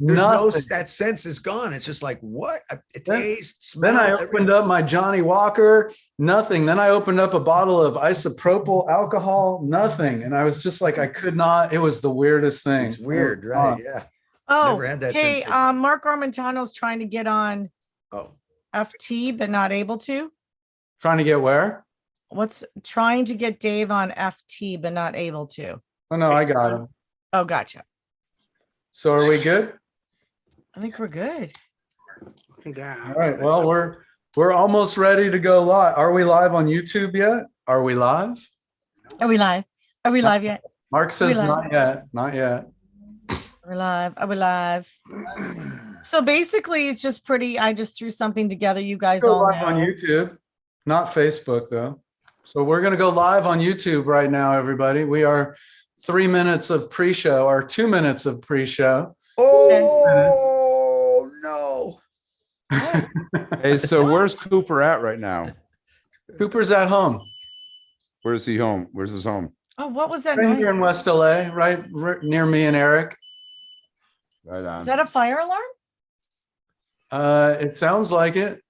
There's Nothing. that sense is gone. It's just like, what? It Then- tastes, smell. Then I opened up my Johnny Walker, nothing. Then I opened up a bottle of isopropyl alcohol, nothing. And I was just like, I could not. It was the weirdest thing. It's weird, right? Yeah. Oh, Never had that hey, sensation. Mark Armentano's trying to get on Oh, FT, but not able to. Trying to get where? What's trying to get Dave on FT, but not able to. Oh, no, I got him. Oh, gotcha. So are we good? I think we're good. All right. Well, we're almost ready to go live. Are we live on YouTube yet? Are we live? Are we live? Are we live yet? Mark says live? not yet. Not yet. We're live. Are we live? So basically, it's just pretty. I just threw something together. You guys Go all live on know. YouTube, not Facebook though. So we're going to go live on YouTube right now, everybody. We are 3 minutes of pre-show or 2 minutes of pre-show. oh no. Hey, so where's Cooper at right now? Cooper's at home. Where's he home? Where's his home? Oh, what was that Right here in noise? West LA, right near me and Eric. Right on. Is that a fire alarm? It sounds like it.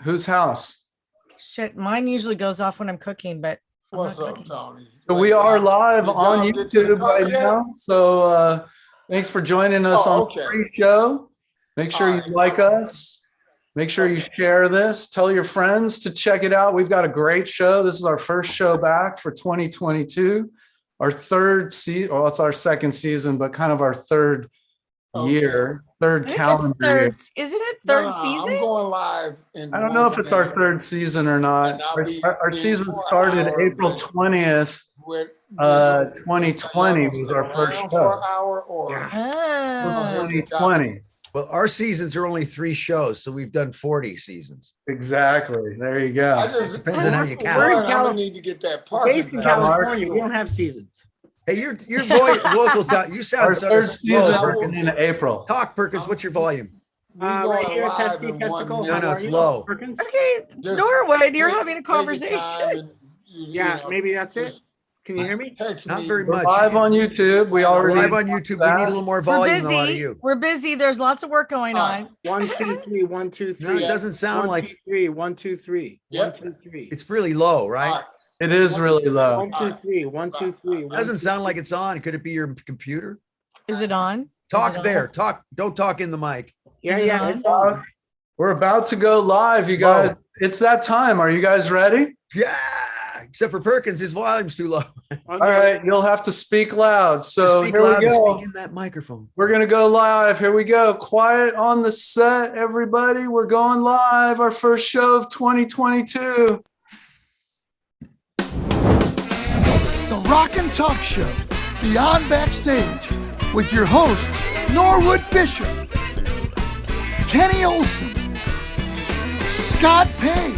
Whose house? Shit, mine usually goes off when I'm cooking, but I'm What's not up, cooking. Tony? So we are live Did on y'all get to the YouTube car right yet? now. So thanks for joining us Oh, on okay. the pre-show. Make sure you All right. like us. Make sure you share this. Tell your friends to check it out. We've got a great show. This is our first show back for 2022. Our third season, well, it's our second season, but kind of our third year, I third think it's calendar year. third. Isn't it third I'm season? going live. In I don't know if it's our 1 third season or not. And I'll be Our in season 4 started hours, April but- 20th. minute. 2020 was our first show. 4 hour or Oh. 2020. Well, our seasons are only 3 shows, so we've done 40 seasons. Exactly. There you I go. just Depends on how you count. We're in I'm gonna need to get that part. Based in Mark. California, we don't have seasons. Hey, your vocals out. You Our sound so third slow, season Perkins. is in April. Talk, Perkins. What's your volume? Right here at Testy Testicle. No, How no, are it's you, low. Perkins? Okay, Norwood, you're having a conversation. Yeah, maybe that's it. Can you hear me? Text Not me. very We're much. live on YouTube. We We're already live on YouTube. We need a little more We're volume though, out of busy. you. We're busy. There's lots of work going on. 1, 2, 3, 1, 2, 3. No, it doesn't sound 1, like 2, 3, 1, 2, 3. Yeah. 1, 2, 3. it's really low, right? It is really low. 1, 2, 3. 1, 2, 3. It doesn't sound like it's on. Could it be your computer? Is it on? Talk Is it there. on? Talk. Don't talk in the mic. Yeah, Is it yeah, on? it's on. We're about to go live, you guys. Whoa. It's that time. Are you guys ready? Yeah. Except for Perkins, his volume's too low. All right. You'll have to speak loud. So Speak here loud we and go. speak in that microphone. We're going to go live. Here we go. Quiet on the set, everybody. We're going live. Our first show of 2022. The Rock and Talk Show, Beyond Backstage, with your hosts, Norwood Fisher, Kenny Olson, Scott Page,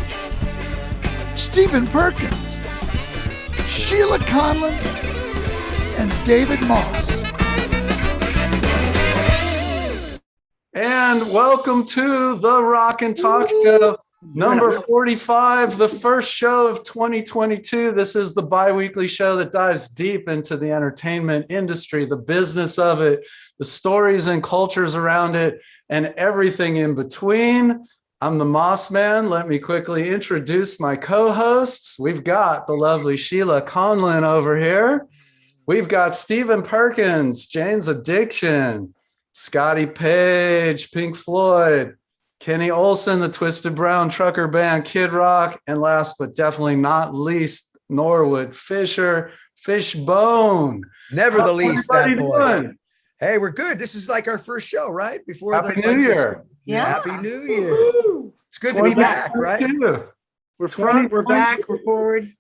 Stephen Perkins, Sheila Conlon, and David Moss. And welcome to the Rock and Talk Show, number 45, the first show of 2022. This is the bi-weekly show that dives deep into the entertainment industry, the business of it, the stories and cultures around it, and everything in between. I'm the Moss Man. Let me quickly introduce my co-hosts. We've got the lovely Sheila Conlon over here. We've got Stephen Perkins, Jane's Addiction, Scotty Page, Pink Floyd, Kenny Olson, the Twisted Brown Trucker Band, Kid Rock, and last but definitely not least, Norwood Fisher, Fishbone. Never the How's least, everybody that boy. doing? Hey, we're good. This is like our first show, right? Before Happy the, New Year. Yeah. Happy New Year. It's good to be back, right? 2022. We're front, we're back, we're forward.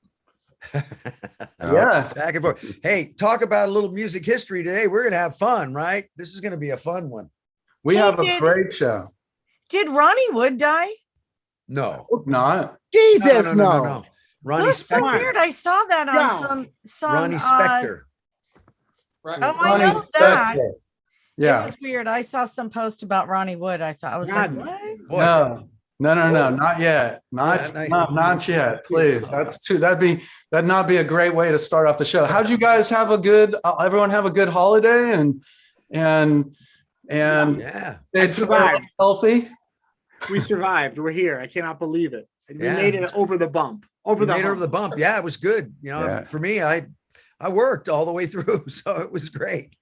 Yes. Back and forth. Hey, talk about a little music history today. We're gonna have fun, right? This is gonna be a fun one. We He have a did- great show. Did Ronnie Wood die? No. Hope not. Jesus, No. Ronnie That's so Spector. weird. I saw that on No. some Ronnie Spector. Right. Oh, I Ronnie know that. Spector. It Yeah. was weird. I saw some post about Ronnie Wood. I thought I was like, God. what? Boy, No, not yet. Not yet. Please. That'd not be a great way to start off the show. How'd you guys have a good, everyone have a good holiday and and Yeah. stayed survived. healthy. We survived. We're here. I cannot believe it. We Yeah. made it over the bump. Over We the made it hump. over the bump. Yeah, it was good. You know, Yeah. for me, I worked all the way through, so it was great.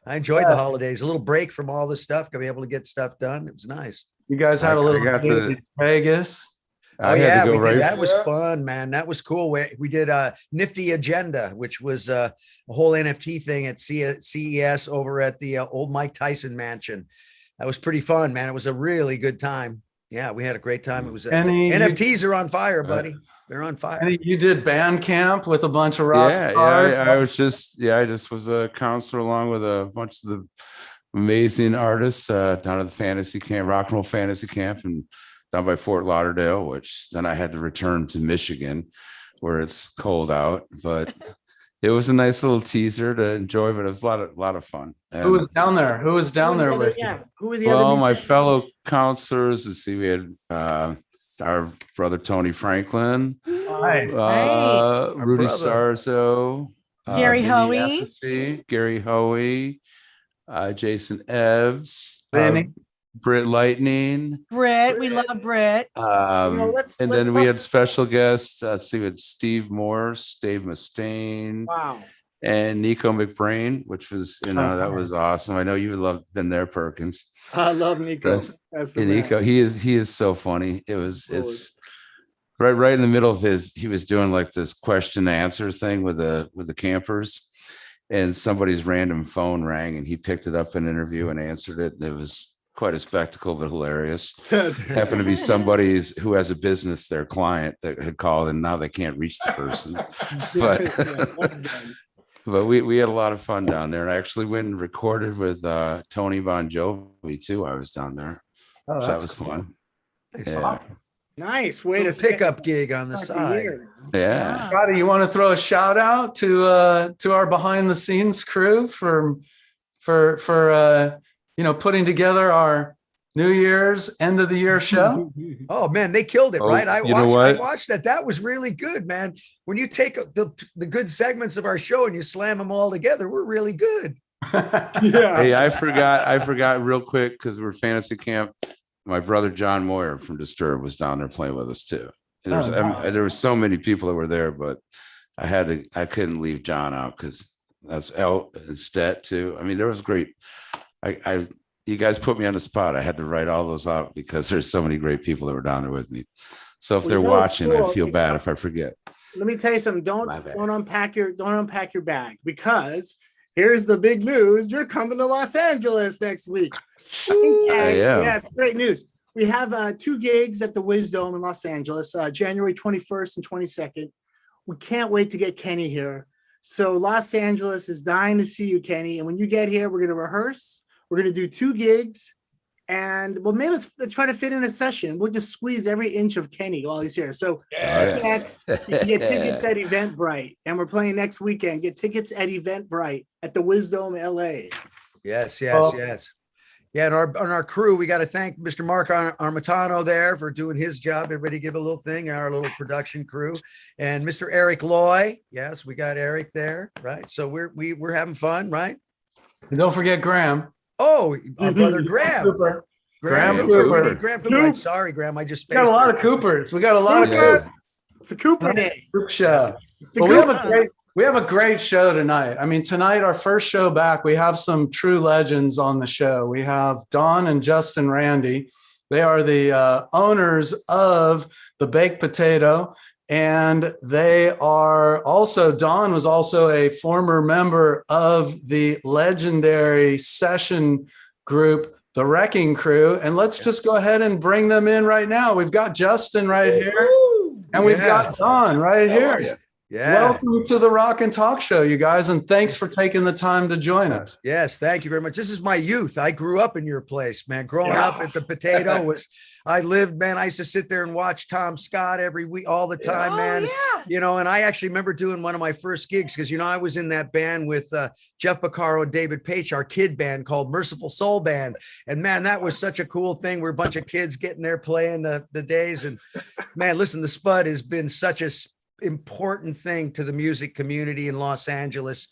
I enjoyed the holidays. A little break from all this stuff. Gonna be able to get stuff done. It was nice. You guys had a I little got date to- in Vegas. Oh I had yeah, to go we did. right. That was Yeah. fun, man. That was cool. We did a Nifty Agenda, which was a whole NFT thing at CES over at the old Mike Tyson mansion. That was pretty fun, man. It was a really good time. Yeah, we had a great time. It was Kenny, NFTs are on fire, buddy. They're on fire. Kenny, you did band camp with a bunch of rock Yeah, stars. I just was a counselor along with a bunch of the amazing artists down at the fantasy camp, rock and roll fantasy camp, and down by Fort Lauderdale, which then I had to return to Michigan where it's cold out, but it was a nice little teaser to enjoy, but it was a lot of fun. Who was down there? Who was down there with you? Yeah. Who were the Well, other? my fellow counselors, let's see, we had our brother Tony Franklin, Nice. Rudy brother. Sarzo, Gary Vinny Hoey. Appice, Gary Hoey, Jason Eves, Vinny. Britt Lightning, Brit, we love Brit. let's and then we talk- had special guests. Let's see, we had Steve Morse, Dave Mustaine, Wow. and Nico McBrain, which was, that was awesome. I know you would love been there, Perkins. I love Nico. That's- That's the And man. Nico, he is so funny. It's Absolutely. right in the middle of he was doing like this question and answer thing with the campers, and somebody's random phone rang and he picked it up in an interview and answered it. And it was quite a spectacle, but hilarious. Happened to be somebody's who has a business, their client that had called, and now they can't reach the person. But we had a lot of fun down there. And I actually went and recorded with Tony Bon Jovi too. I was down there. Oh, So that that's was cool. fun. Nice. Yeah. Awesome. Nice way to Little pickup gig on the side. Yeah. Scotty, you want to throw a shout out to our behind the scenes crew for putting together our New Year's end of the year show? Oh man, they killed it, Oh, right? I you know watched what? that. That was really good, man. When you take the good segments of our show and you slam them all together, we're really good. Yeah. Hey, I forgot real quick because we're fantasy camp. My brother John Moyer from Disturbed was down there playing with us too. And there was so many people that were there, but I couldn't leave John out because that's El and Stet too. I mean, there was great. You guys put me on the spot. I had to write all those out because there's so many great people that were down there with me. So if Well, they're you know what's watching, cool? I feel bad if I forget. Let me tell you something. My bad. Don't unpack your bag, because here's the big news. You're coming to Los Angeles next week. Yeah, it's great news. We have 2 gigs at the Wisdom in Los Angeles, January 21st and 22nd. We can't wait to get Kenny here. So Los Angeles is dying to see you, Kenny. And when you get here, we're going to rehearse. We're going to do 2 gigs. And well, maybe let's try to fit in a session. We'll just squeeze every inch of Kenny while he's here. So next, you can get tickets at Eventbrite. And we're playing next weekend. Get tickets at Eventbrite at the Wisdom LA. Yes. Oh. Yeah, and our crew, we got to thank Mr. Mark Armitano there for doing his job. Everybody give a little thing, our little production crew, and Mr. Eric Loy. Yes, we got Eric there, right? So we're having fun, right? And don't forget Graham. Oh, our brother Graham. Cooper. Graham Graham Cooper. Cooper. We need Graham Cooper. I'm sorry, Graham. I just We got a spaced lot there. of Coopers. We got a lot of Cooper. Coopers. It's a Cooper Nice Day. group show. The Well, Cooper. we have a great show tonight. I mean, tonight, our first show back, we have some true legends on the show. We have Don and Justin Randi. They are the owners of the Baked Potato. And they are also, Don was also a former member of the legendary session group, The Wrecking Crew. And let's just go ahead and bring them in right now. We've got Justin right here. And we've got Don right here. Yeah. Welcome to the Rock and Talk Show, you guys, and thanks for taking the time to join us. Yes, thank you very much. This is my youth. I grew up in your place, man. Growing up at the Potato I used to sit there and watch Tom Scott every week, all the time, Oh, man. yeah. You know, and I actually remember doing one of my first gigs because, I was in that band with Jeff Beccaro and David Page, our kid band called Merciful Soul Band. And man, that was such a cool thing. We're a bunch of kids getting there playing the days. And man, listen, the Spud has been such a important thing to the music community in Los Angeles.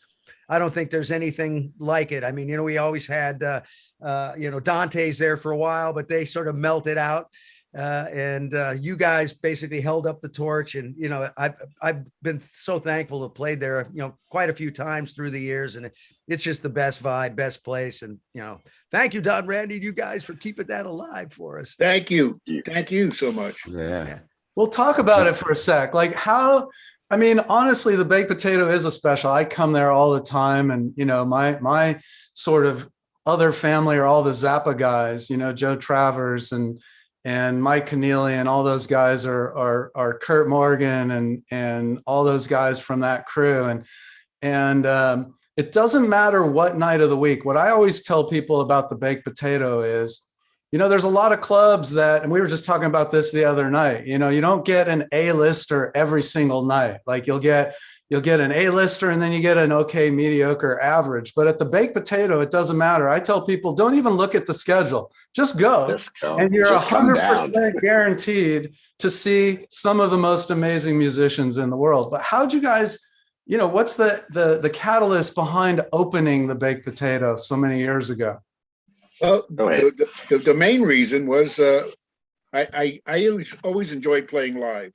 I don't think there's anything like it. I mean, you know, we always had, you know, Dante's there for a while, but they sort of melted out. And you guys basically held up the torch. And, you know, I've been so thankful to have played there, you know, quite a few times through the years. And it's just the best vibe, best place. And, you know, thank you, Don, Randy, you guys for keeping that alive for us. Thank you. Thank you so much. Yeah. We'll talk about it for a sec. Like how, I mean, honestly, the baked potato is a special. I come there all the time, and, you know, my sort of other family are all the Zappa guys, you know, Joe Travers and Mike Keneally, and all those guys are Kurt Morgan and all those guys from that crew. And it doesn't matter what night of the week. What I always tell people about the baked potato is, you know, there's a lot of clubs that, and we were just talking about this the other night, you know, you don't get an A-lister every single night. Like you'll get an A-lister and then you get an okay, mediocre, average. But at the baked potato, it doesn't matter. I tell people, don't even look at the schedule. Just go. And you're 100% guaranteed to see some of the most amazing musicians in the world. But how'd you guys, you know, what's the catalyst behind opening the baked potato so many years ago? Well, the main reason was I always enjoyed playing live,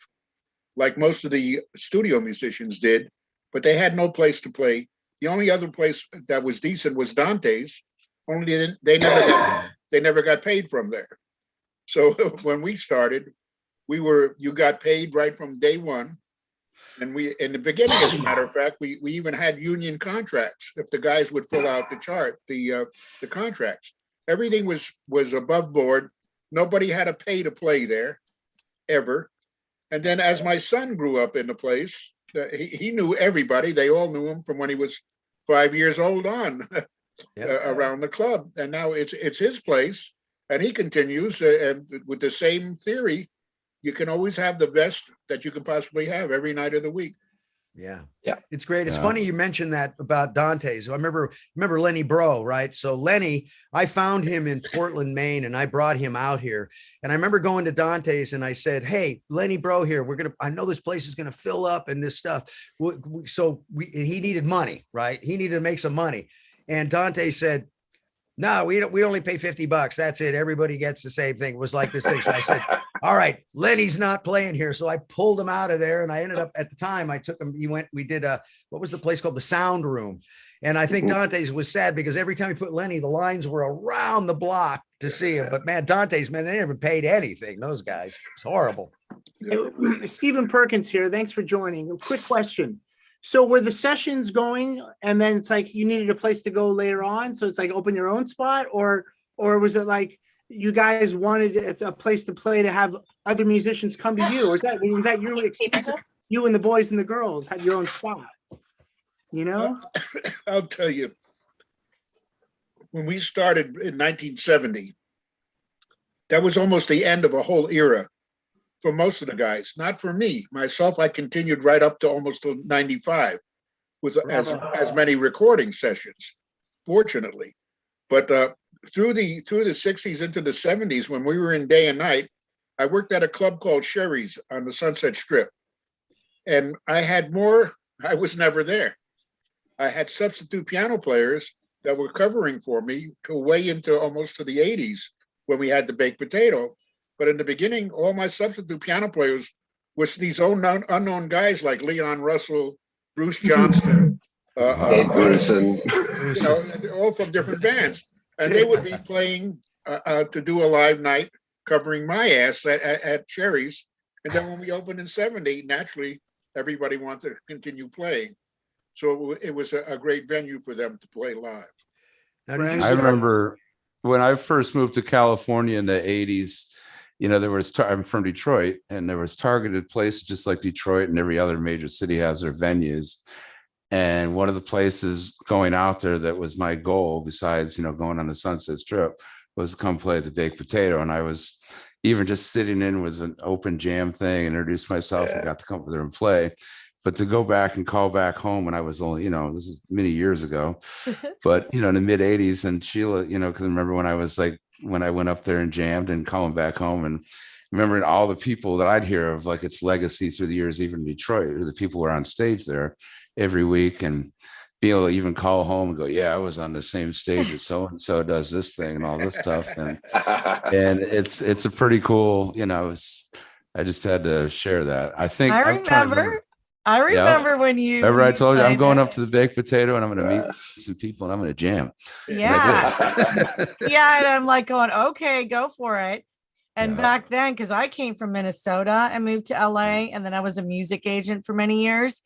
like most of the studio musicians did, but they had no place to play. The only other place that was decent was Dante's, only they never got paid from there. So when we started, you got paid right from day one. And we, in the beginning, as a matter of fact, we even had union contracts. If the guys would fill out the contracts, everything was above board. Nobody had to pay to play there, ever. And then as my son grew up in the place, he knew everybody. They all knew him from when he was 5 years old on around the club. And now it's his place, and he continues. And with the same theory, you can always have the best that you can possibly have every night of the week. Yeah. It's great. It's funny you mentioned that about Dante's. I remember Lenny Bro, right? So Lenny, I found him in Portland, Maine, and I brought him out here. And I remember going to Dante's and I said, hey, Lenny Bro here, I know this place is going to fill up and this stuff. And he needed money, right? He needed to make some money. And Dante said, no, we only pay $50. That's it. Everybody gets the same thing. It was like this thing. So I said, all right, Lenny's not playing here. So I pulled him out of there, and I ended up, at the time, I took him, we did what was the place called? The Sound Room. And I think Dante's was sad because every time he put Lenny, the lines were around the block to see him. But man, Dante's, man, they never paid anything. Those guys, it's horrible. Stephen Perkins here. Thanks for joining. A quick question. So were the sessions going, and then it's like you needed a place to go later on? So it's like open your own spot, or was it like you guys wanted a place to play to have other musicians come to you? Or was that your exclusive? You and the boys and the girls had your own spot, you know? I'll tell you, when we started in 1970, that was almost the end of a whole era for most of the guys. Not for me. Myself, I continued right up to almost to 95 with as many recording sessions, fortunately. But through the 60s into the 70s, when we were in day and night, I worked at a club called Sherry's on the Sunset Strip. And I was never there. I had substitute piano players that were covering for me till way into almost to the 80s when we had the baked potato. But in the beginning, all my substitute piano players was these unknown guys like Leon Russell, Bruce Johnston, you know, all from different bands. And they would be playing to do a live night covering my ass at Sherry's. And then when we opened in 70, naturally, everybody wanted to continue playing. So it was a great venue for them to play live. I remember when I first moved to California in the 80s, you know, I'm from Detroit, and there was targeted places just like Detroit and every other major city has their venues. And one of the places going out there that was my goal, besides, you know, going on the Sunset Strip, was to come play at the baked potato. And I was even just sitting in was an open jam thing, introduced myself and got to come over there and play. But to go back and call back home when I was only, you know, this is many years ago, but, you know, in the mid 80s, and Sheila, you know, because I remember when I went up there and jammed and calling back home, and remembering all the people that I'd hear of, like its legacy through the years, even in Detroit, the people who were on stage there every week. And feel even call home and go, yeah, I was on the same stage as so and so does this thing and all this stuff, and it's a pretty cool, I just had to share that. I think I I'm trying to remember. I remember when you. Remember I told you I'm going it. up to the Baked Potato and I'm going to meet some people and I'm going to jam. Yeah. Yeah. And I'm like going, okay, go for it. And back then, because I came from Minnesota and moved to LA, and then I was a music agent for many years.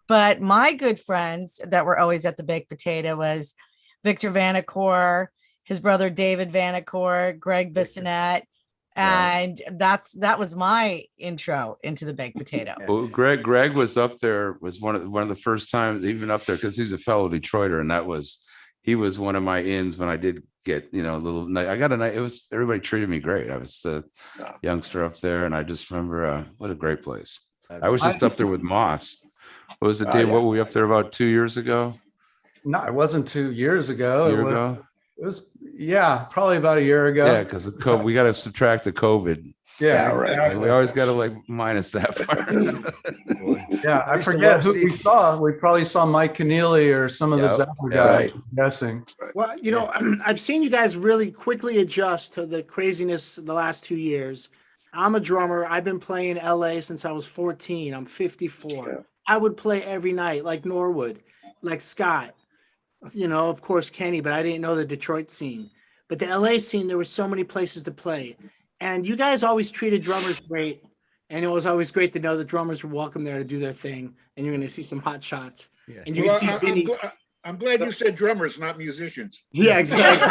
But my good friends that were always at the Baked Potato was Victor Vanacore, his brother David Vanacore, Greg Bissonette. And that was my intro into the Baked Potato. Well, Greg was up there, was one of the first times even up there, because he's a fellow Detroiter, and he was one of my ins when I did get a little night. I got a night. It was, everybody treated me great. I was the youngster up there, and I just remember what a great place. I was just up there with Moss. What was the day? What were we up there about 2 years ago? No, it wasn't 2 years ago. It was probably about a year ago. Yeah, because we got to subtract the COVID. Yeah, right. We always got to minus that part. Yeah, I forget who we saw. We probably saw Mike Keneally or some of the Zapper guys. I'm guessing. Well, I've seen you guys really quickly adjust to the craziness the last 2 years. I'm a drummer. I've been playing LA since I was 14. I'm 54. Yeah. I would play every night, like Norwood, like Scott, of course, Kenny, but I didn't know the Detroit scene. But the LA scene, there were so many places to play. And you guys always treated drummers great. And it was always great to know the drummers were welcome there to do their thing. And you're going to see some hot shots. Yeah. And you can see Vinny. I'm glad you said drummers, not musicians. Yeah, exactly.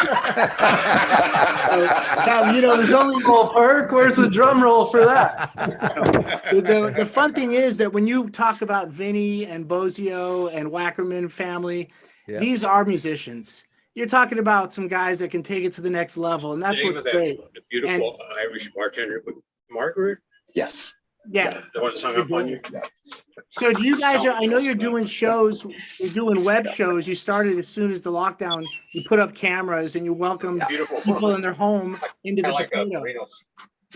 There's only Perk. Where's the drum roll for that? The fun thing is that when you talk about Vinny and Bozio and Wackerman family, these are musicians. You're talking about some guys that can take it to the next level, and that's what's great. The beautiful Irish bartender, Margaret. Yes. Yeah. The one that's hung up on you. So do you guys, I know you're doing shows, you're doing web shows. You started as soon as the lockdown, you put up cameras and you welcomed people in their home into the potato.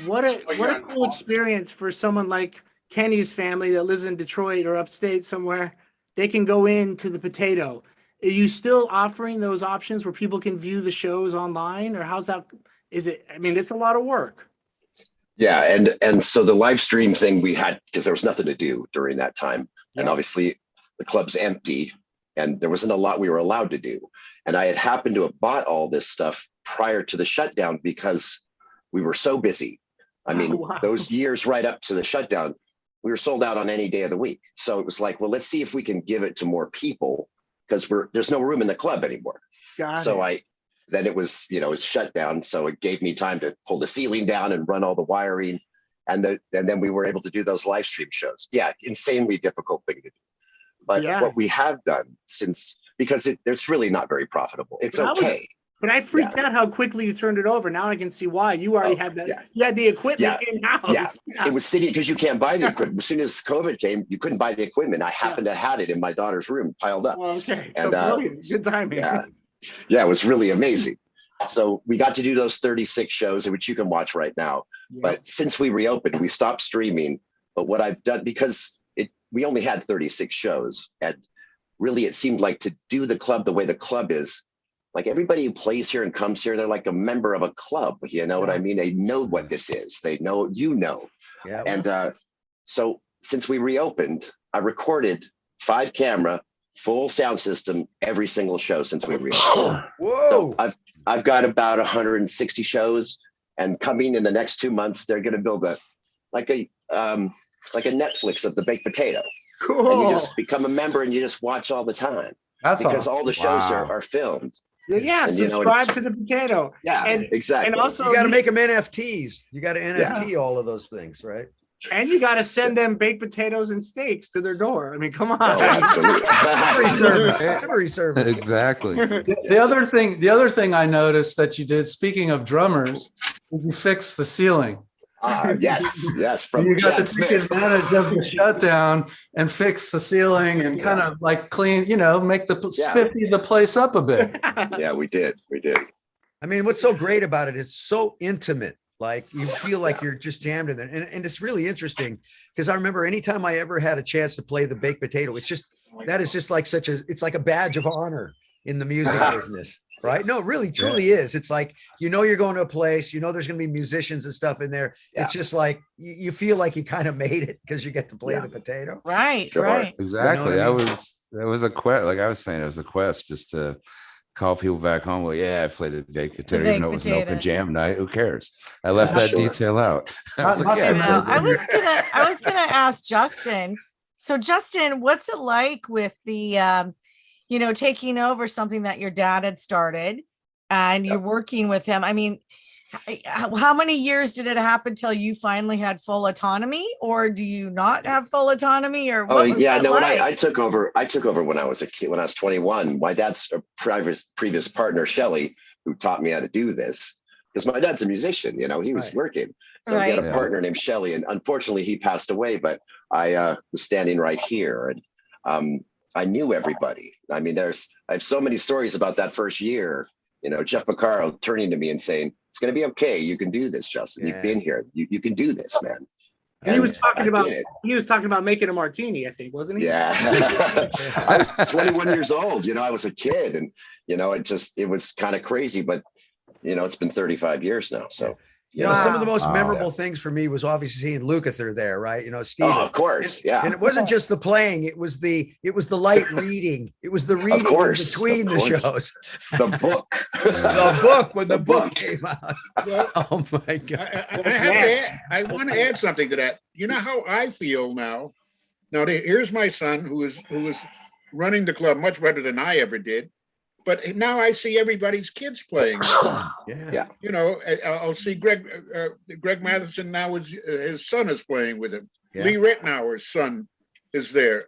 What a cool experience for someone like Kenny's family that lives in Detroit or upstate somewhere. They can go into the potato. Are you still offering those options where people can view the shows online, or how's that? It's a lot of work. Yeah, and so the live stream thing we had, because there was nothing to do during that time, and obviously the club's empty, and there wasn't a lot we were allowed to do. And I had happened to have bought all this stuff prior to the shutdown because we were so busy. Those years right up to the shutdown, we were sold out on any day of the week. So it was like, well, let's see if we can give it to more people, because there's no room in the club anymore. Then it was, it's shut down. So it gave me time to pull the ceiling down and run all the wiring. And then we were able to do those live stream shows. Yeah, insanely difficult thing to do. But what we have done because it's really not very profitable. It's okay. But I freaked out how quickly you turned it over. Now I can see why. You already had that. Yeah. You had the equipment in-house. Yeah, it was sitting because you can't buy the equipment. As soon as COVID came, you couldn't buy the equipment. I happened to have it in my daughter's room piled up. Well, okay. And good timing. Yeah, it was really amazing. So we got to do those 36 shows, which you can watch right now. Yeah. But since we reopened, we stopped streaming. But what I've done, because we only had 36 shows, and really it seemed like to do the club the way the club is, like everybody who plays here and comes here, they're like a member of a club. You know what I mean? They know what this is. They know, Yeah. And so since we reopened, I recorded 5-camera, full sound system every single show since we reopened. Whoa! So I've got about 160 shows, and coming in the next 2 months, they're going to build a Netflix of the Baked Potato. Cool. And you just become a member and you just watch all the time. That's because awesome. all the shows are filmed. Yeah, and subscribe to the potato. Yeah, exactly. And also, you got to make them NFTs. You got to NFT all of those things, right? And you got to send them baked potatoes and steaks to their door. Come on. Oh, absolutely. Every service. Exactly. The other thing I noticed that you did, speaking of drummers, you fixed the ceiling. Yes. From you got to take advantage of the shutdown and fix the ceiling and kind of like clean, make the spiffy the place up a bit. Yeah, we did. What's so great about it? It's so intimate. Like you feel like you're just jammed in there. And it's really interesting because I remember anytime I ever had a chance to play the Baked Potato, it's just that is just like it's like a badge of honor in the music business, right? No, really, truly is. It's like, you're going to a place, there's going to be musicians and stuff in there. Yeah. It's just like, you feel like you kind of made it because you get to play the potato. Right. Sure. Right. Exactly. You know what I mean? That was a quest. Like I was saying, it was a quest just to call people back home. Well, yeah, I played a baked potato, even though it was an open jam night. Who cares? I left that detail out. I was like, yeah. I was gonna ask Justin. So Justin, what's it like with the taking over something that your dad had started and you're working with him? I mean, how many years did it happen till you finally had full autonomy, or do you not have full autonomy? Or when I took over when I was a kid, when I was 21. My dad's previous partner, Shelley, who taught me how to do this, because my dad's a musician, he was working. So he had a partner named Shelley, and unfortunately he passed away, but I was standing right here, and I knew everybody. I mean, I have so many stories about that first year. Jeff Beccaro turning to me and saying, "It's going to be okay. You can do this, Justin. You've been here. You can do this, man." And he was talking about making a martini, I think, wasn't he? Yeah. I was 21 years old. I was a kid, and it was kind of crazy, but it's been 35 years now. So some of the most memorable things for me was obviously seeing Lukather there, right? Steve. Oh, of course, And it wasn't just the playing; it was the light reading. It was the reading between the shows. The book, the book when the book came out. Well, oh my God! I want to add something to that. You know how I feel now. Now, here's my son who is running the club much better than I ever did. But now I see everybody's kids playing. Yeah. I'll see Greg Matheson now. His son is playing with him. Yeah. Lee Rittenauer's son is there.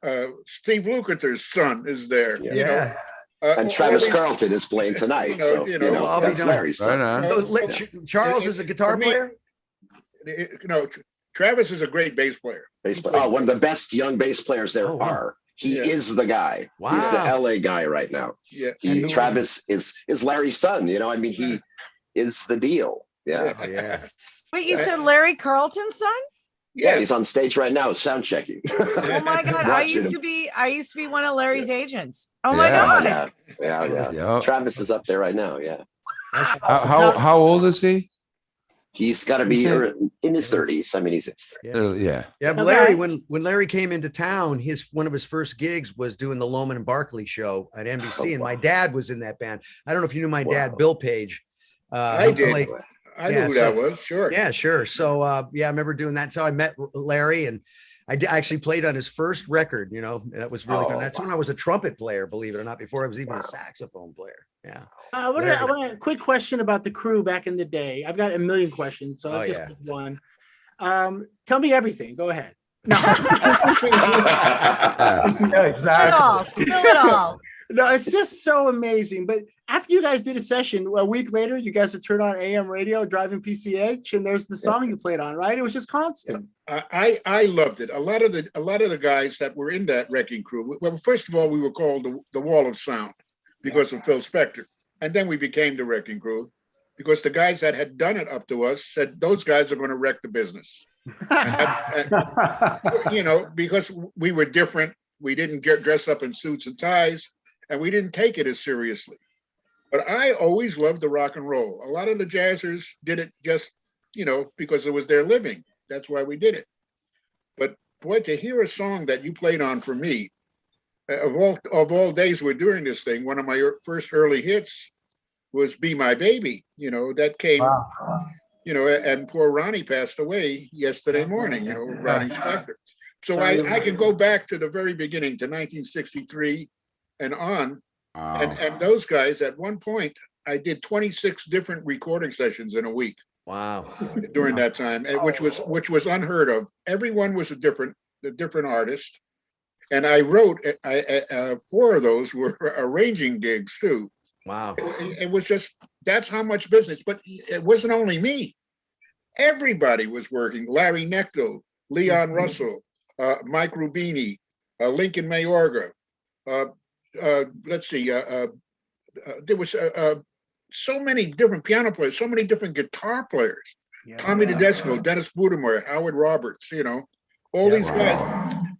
Steve Lukather's son is there. Yeah. And Travis Carlton is playing tonight. That's Larry's son. Charles is a guitar player. Travis is a great bass player. One of the best young bass players there are. He is the guy. Wow. He's the LA guy right now. Yeah. Travis is Larry's son. He is the deal. Yeah. Wait, you said Larry Carlton's son? Yeah, he's on stage right now, sound checking. Oh my God! I used to be one of Larry's agents. Oh my God! Yeah. Travis is up there right now. Yeah. How old is he? He's got to be in his 30s. I mean, he's Yeah. But Larry, when Larry came into town, one of his first gigs was doing the Loman and Barkley show at NBC, and my dad was in that band. I don't know if you knew my dad, Bill Page. I did. I knew who that was. Sure. Yeah, sure. So I remember doing that. So I met Larry, and I actually played on his first record. And that was really fun. That's when I was a trumpet player, believe it or not, before I was even a saxophone player. Yeah. I want a quick question about the crew back in the day. I've got a million questions, so I'll just pick one. Tell me everything. Go ahead. No. Exactly. Spill it all. No, it's just so amazing. But after you guys did a session, a week later, you guys would turn on AM radio, driving PCH, and there's the song you played on, right? It was just constant. I loved it. A lot of the guys that were in that wrecking crew. Well, first of all, we were called the Wall of Sound because of Phil Spector, and then we became the wrecking crew because the guys that had done it up to us said those guys are going to wreck the business. Because we were different. We didn't dress up in suits and ties, and we didn't take it as seriously. But I always loved the rock and roll. A lot of the jazzers did it just, because it was their living. That's why we did it. But boy, to hear a song that you played on for me, of all days we're doing this thing, one of my first early hits was Be My Baby. That came, and poor Ronnie passed away yesterday morning, Ronnie Spector. So I can go back to the very beginning to 1963 and on. Wow. And those guys, at one point, I did 26 different recording sessions in a week. Wow. During that time, which was unheard of. Everyone was a different artist. And I wrote 4 of those were arranging gigs too. Wow. It was just, that's how much business, but it wasn't only me. Everybody was working. Larry Knechtel, Leon Russell, Mike Rubini, Lincoln Mayorga. Let's see, there was so many different piano players, so many different guitar players. Tommy Tedesco, Dennis Budemeyer, Howard Roberts, all these guys,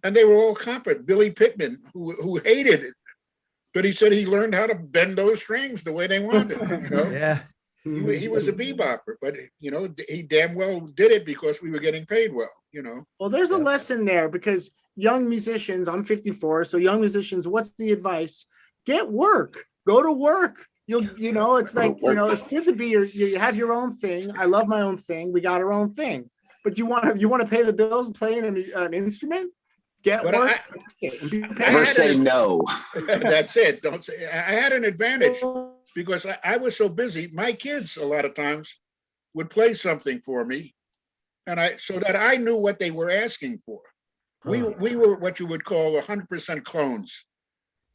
and they were all competent. Billy Pittman, who hated it, but he said he learned how to bend those strings the way they wanted. Yeah. He was a bebopper, but he damn well did it because we were getting paid well. Well, there's a lesson there because young musicians, I'm 54, so young musicians, what's the advice? Get work, go to work. It's like, it's good to be you have your own thing. I love my own thing. We got our own thing, but you want to pay the bills playing an instrument? Get work. Never say no. That's it. Don't say. I had an advantage because I was so busy. My kids a lot of times would play something for me, so that I knew what they were asking for. We were what you would call 100% clones.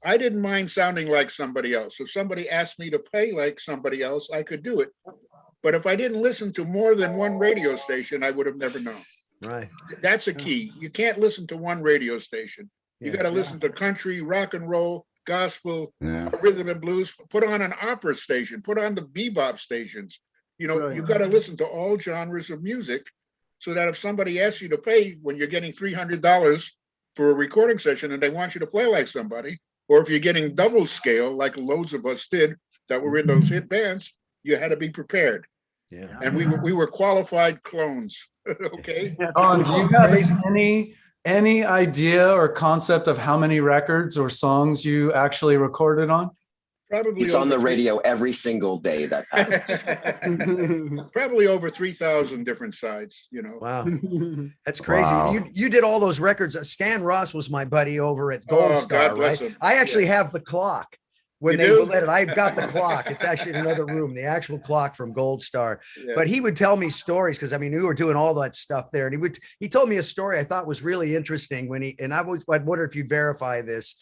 I didn't mind sounding like somebody else. If somebody asked me to play like somebody else, I could do it. But if I didn't listen to more than one radio station, I would have never known. Right. That's a key. You can't listen to one radio station. You got to listen to country, rock and roll, gospel, rhythm and blues. Put on an opera station. Put on the bebop stations. You got to listen to all genres of music, so that if somebody asks you to pay when you're getting $300 for a recording session and they want you to play like somebody, or if you're getting double scale like loads of us did that were in those hit bands, you had to be prepared. Yeah. And we were qualified clones. Okay. Do you have any idea or concept of how many records or songs you actually recorded on? Probably it's on the radio every single day that passes. Probably over 3,000 different sides, Wow. That's crazy. Wow. You did all those records. Stan Ross was my buddy over at Gold Star, right? I actually have the clock. When they let it, I've got the clock. It's actually in another room, the actual clock from Gold Star. Yeah. But he would tell me stories because we were doing all that stuff there. And he told me a story I thought was really interesting I'd wonder if you'd verify this.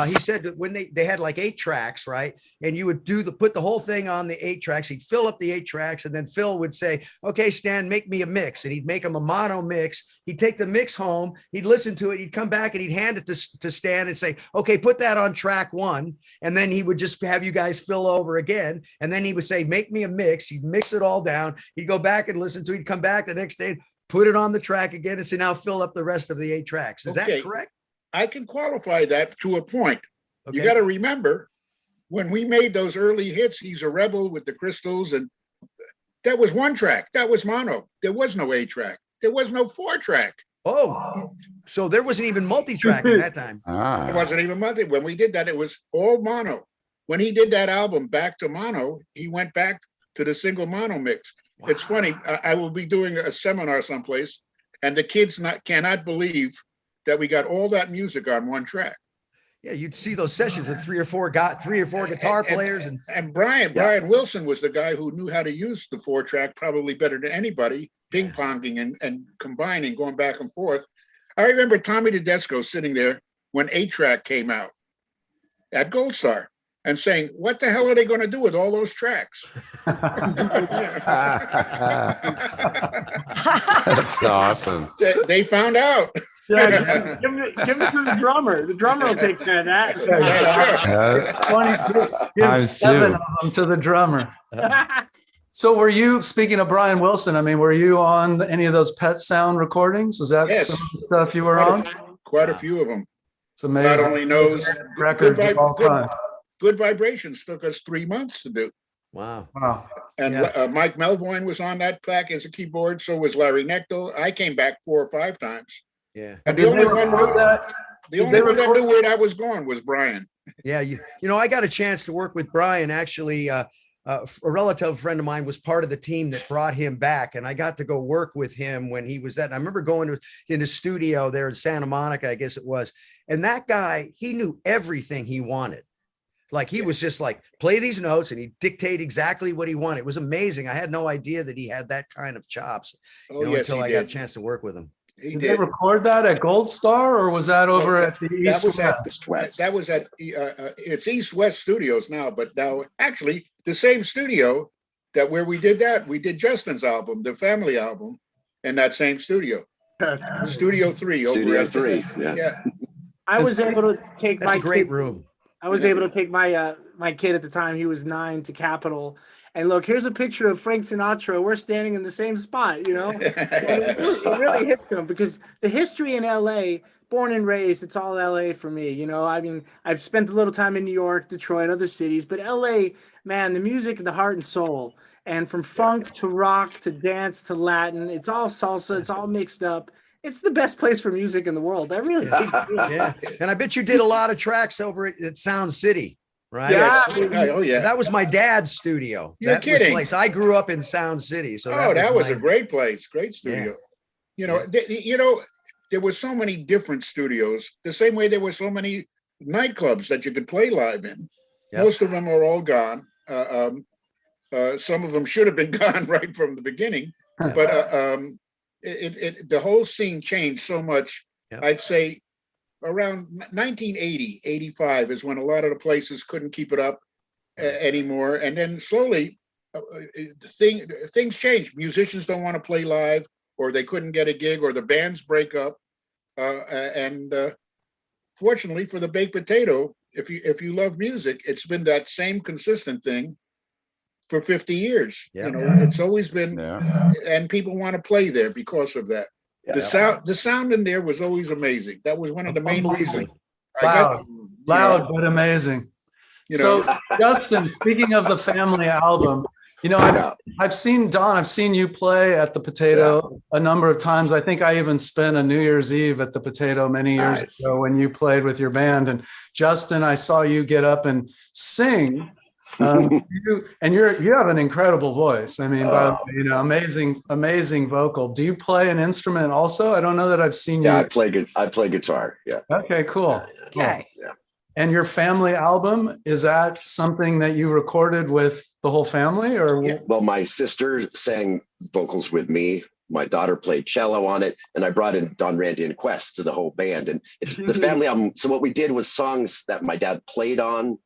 He said that when they had like 8 tracks, right? And you would put the whole thing on the 8 tracks. He'd fill up the 8 tracks, and then Phil would say, "Okay, Stan, make me a mix." And he'd make him a mono mix. He'd take the mix home. He'd listen to it. He'd come back and he'd hand it to Stan and say, "Okay, put that on track 1." And then he would just have you guys fill over again. And then he would say, "Make me a mix." He'd mix it all down. He'd go back and listen to it. He'd come back the next day, put it on the track again, and say, "Now fill up the rest of the 8 tracks." Is that correct? I can qualify that to a point. Okay. You got to remember, when we made those early hits, He's a Rebel with the Crystals, and that was 1 track. That was mono. There was no 8 track. There was no 4 track. Oh, so there wasn't even multi-track at that time. It wasn't even multi. When we did that, it was all mono. When he did that album Back to Mono, he went back to the single mono mix. Wow. It's funny. I will be doing a seminar someplace, and the kids cannot believe that we got all that music on 1 track. Yeah, you'd see those sessions with three or four guitar players, and Brian Wilson was the guy who knew how to use the 4-track probably better than anybody, ping-ponging and combining, going back and forth. I remember Tommy Tedesco sitting there when 8-track came out at Gold Star and saying, "What the hell are they going to do with all those tracks?" That's awesome. They found out. Yeah, give it to the drummer. The drummer will take care of that. Give 7 of them to the drummer. So were you, speaking of Brian Wilson, were you on any of those Pet Sound recordings? Was that some of the stuff you were on? Quite a few of them. It's amazing. God only knows. Records of all time. Good Vibrations took us 3 months to do. Wow. And Mike Melvoin was on that track as a keyboard. So was Larry Knechtel. I came back 4 or 5 times. Yeah. And the only one that knew where I was going was Brian. Yeah. I got a chance to work with Brian. Actually, a relative friend of mine was part of the team that brought him back. And I got to go work with him when he was and I remember going in his studio there in Santa Monica, I guess it was. And that guy, he knew everything he wanted. Like he was just like, play these notes, and he'd dictate exactly what he wanted. It was amazing. I had no idea that he had that kind of chops until I got a chance to work with him. Did they record that at Gold Star, or was that over at the East West? That was at it's East West Studios now, but now actually the same studio where we did Justin's album, the Family album, in that same studio. Studio 3. Studio 3. Yeah. I was able to take my great room. I was able to take my my kid at the time. He was 9 to Capitol, And look, here's a picture of Frank Sinatra. We're standing in the same spot, you know. It really hits them because the history in LA, born and raised, it's all LA for me. You know, I mean, I've spent a little time in New York, Detroit, other cities, but LA, man, the music, the heart and soul. And from funk to rock to dance to Latin, it's all salsa, it's all mixed up. It's the best place for music in the world. I really think. Yeah. And I bet you did a lot of tracks over at Sound City, right? Yeah. Oh yeah. That was my dad's studio. You're That was kidding. place. I grew up in Sound City. So That was a my- great place, great studio. You know, there were so many different studios. The same way there were so many nightclubs that you could play live in. Yep. Most of them are all gone. Some of them should have been gone right from the beginning. But the whole scene changed so much. Yep. I'd say around 1980, 85 is when a lot of the places couldn't keep it up anymore. And then slowly things changed. Musicians don't want to play live, or they couldn't get a gig, or the bands break up. Fortunately for the Baked Potato, if you love music, it's been that same consistent thing for 50 years. Yeah. You know, it's always been, and people want to play there because of that. The sound in there was always amazing. That was one of the main reasons. Loud, but amazing. You know, So, Justin, speaking of the family album, you know, I've seen Don, I've seen you play at the Potato a number of times. I think I even spent a New Year's Eve at the Potato many years ago when you played with your band. And Justin, I saw you get up and sing. You have an incredible voice. I mean, you know, amazing vocal. Do you play an instrument also? I don't know that I've seen you. I play guitar. Yeah. Okay, cool. Okay. Yeah. And your family album, is that something that you recorded with the whole family, or? Yeah. Well, my sister sang vocals with me. My daughter played cello on it, and I brought in Don, Randi, and Quest to the whole band. And it's the family album. So what we did was songs that my dad played on,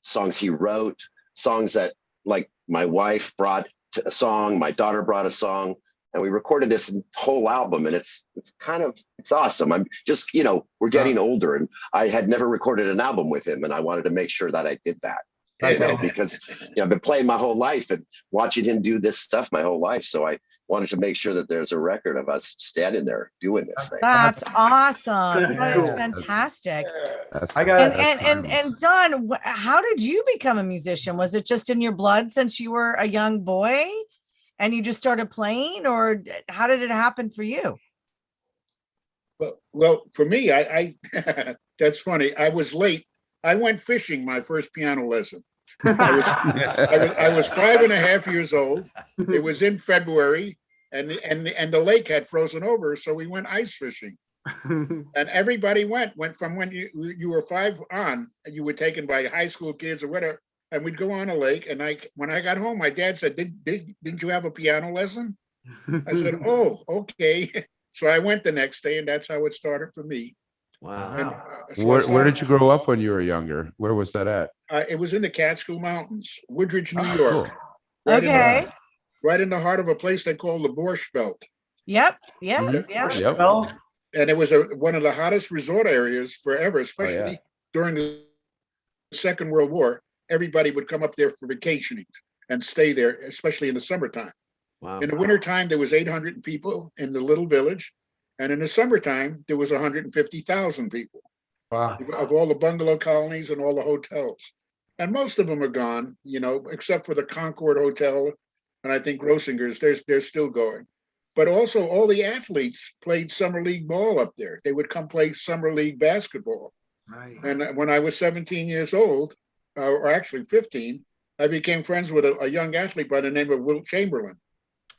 songs he wrote, songs that, like, my wife brought a song, my daughter brought a song, and we recorded this whole album. And it's awesome. I'm just, you know, we're getting older, and I had never recorded an album with him, and I wanted to make sure that I did that. Because I've been playing my whole life and watching him do this stuff my whole life. So I wanted to make sure that there's a record of us standing there doing this thing. That's awesome. That is fantastic. And Don, how did you become a musician? Was it just in your blood since you were a young boy and you just started playing, or how did it happen for you? Well, for me, I that's funny. I was late. I went fishing my first piano lesson. I was 5.5 years old. It was in February, and the lake had frozen over, so we went ice fishing. And everybody went from when you were 5 on, and you were taken by high school kids or whatever, and we'd go on a lake. And when I got home, my dad said, "Didn't you have a piano lesson?" I said, "Oh, okay." So I went the next day, and that's how it started for me. Wow. And, Where did you grow up when you were younger? Where was that at? It was in the Catskill Mountains, Woodridge, New York. Cool. Right in the heart of a place they call the Borscht Belt. Yep. And it was one of the hottest resort areas forever, especially during the Second World War. Everybody would come up there for vacationing and stay there, especially in the summertime. Wow. In the wintertime, there was 800 people in the little village. And in the summertime, there was 150,000 people. Wow. Of all the bungalow colonies and all the hotels. And most of them are gone, you know, except for the Concord Hotel. And I think Grossinger's, they're still going. But also all the athletes played summer league ball up there. They would come play summer league basketball. Right. And when I was 17 years old, or actually 15, I became friends with a young athlete by the name of Wilt Chamberlain.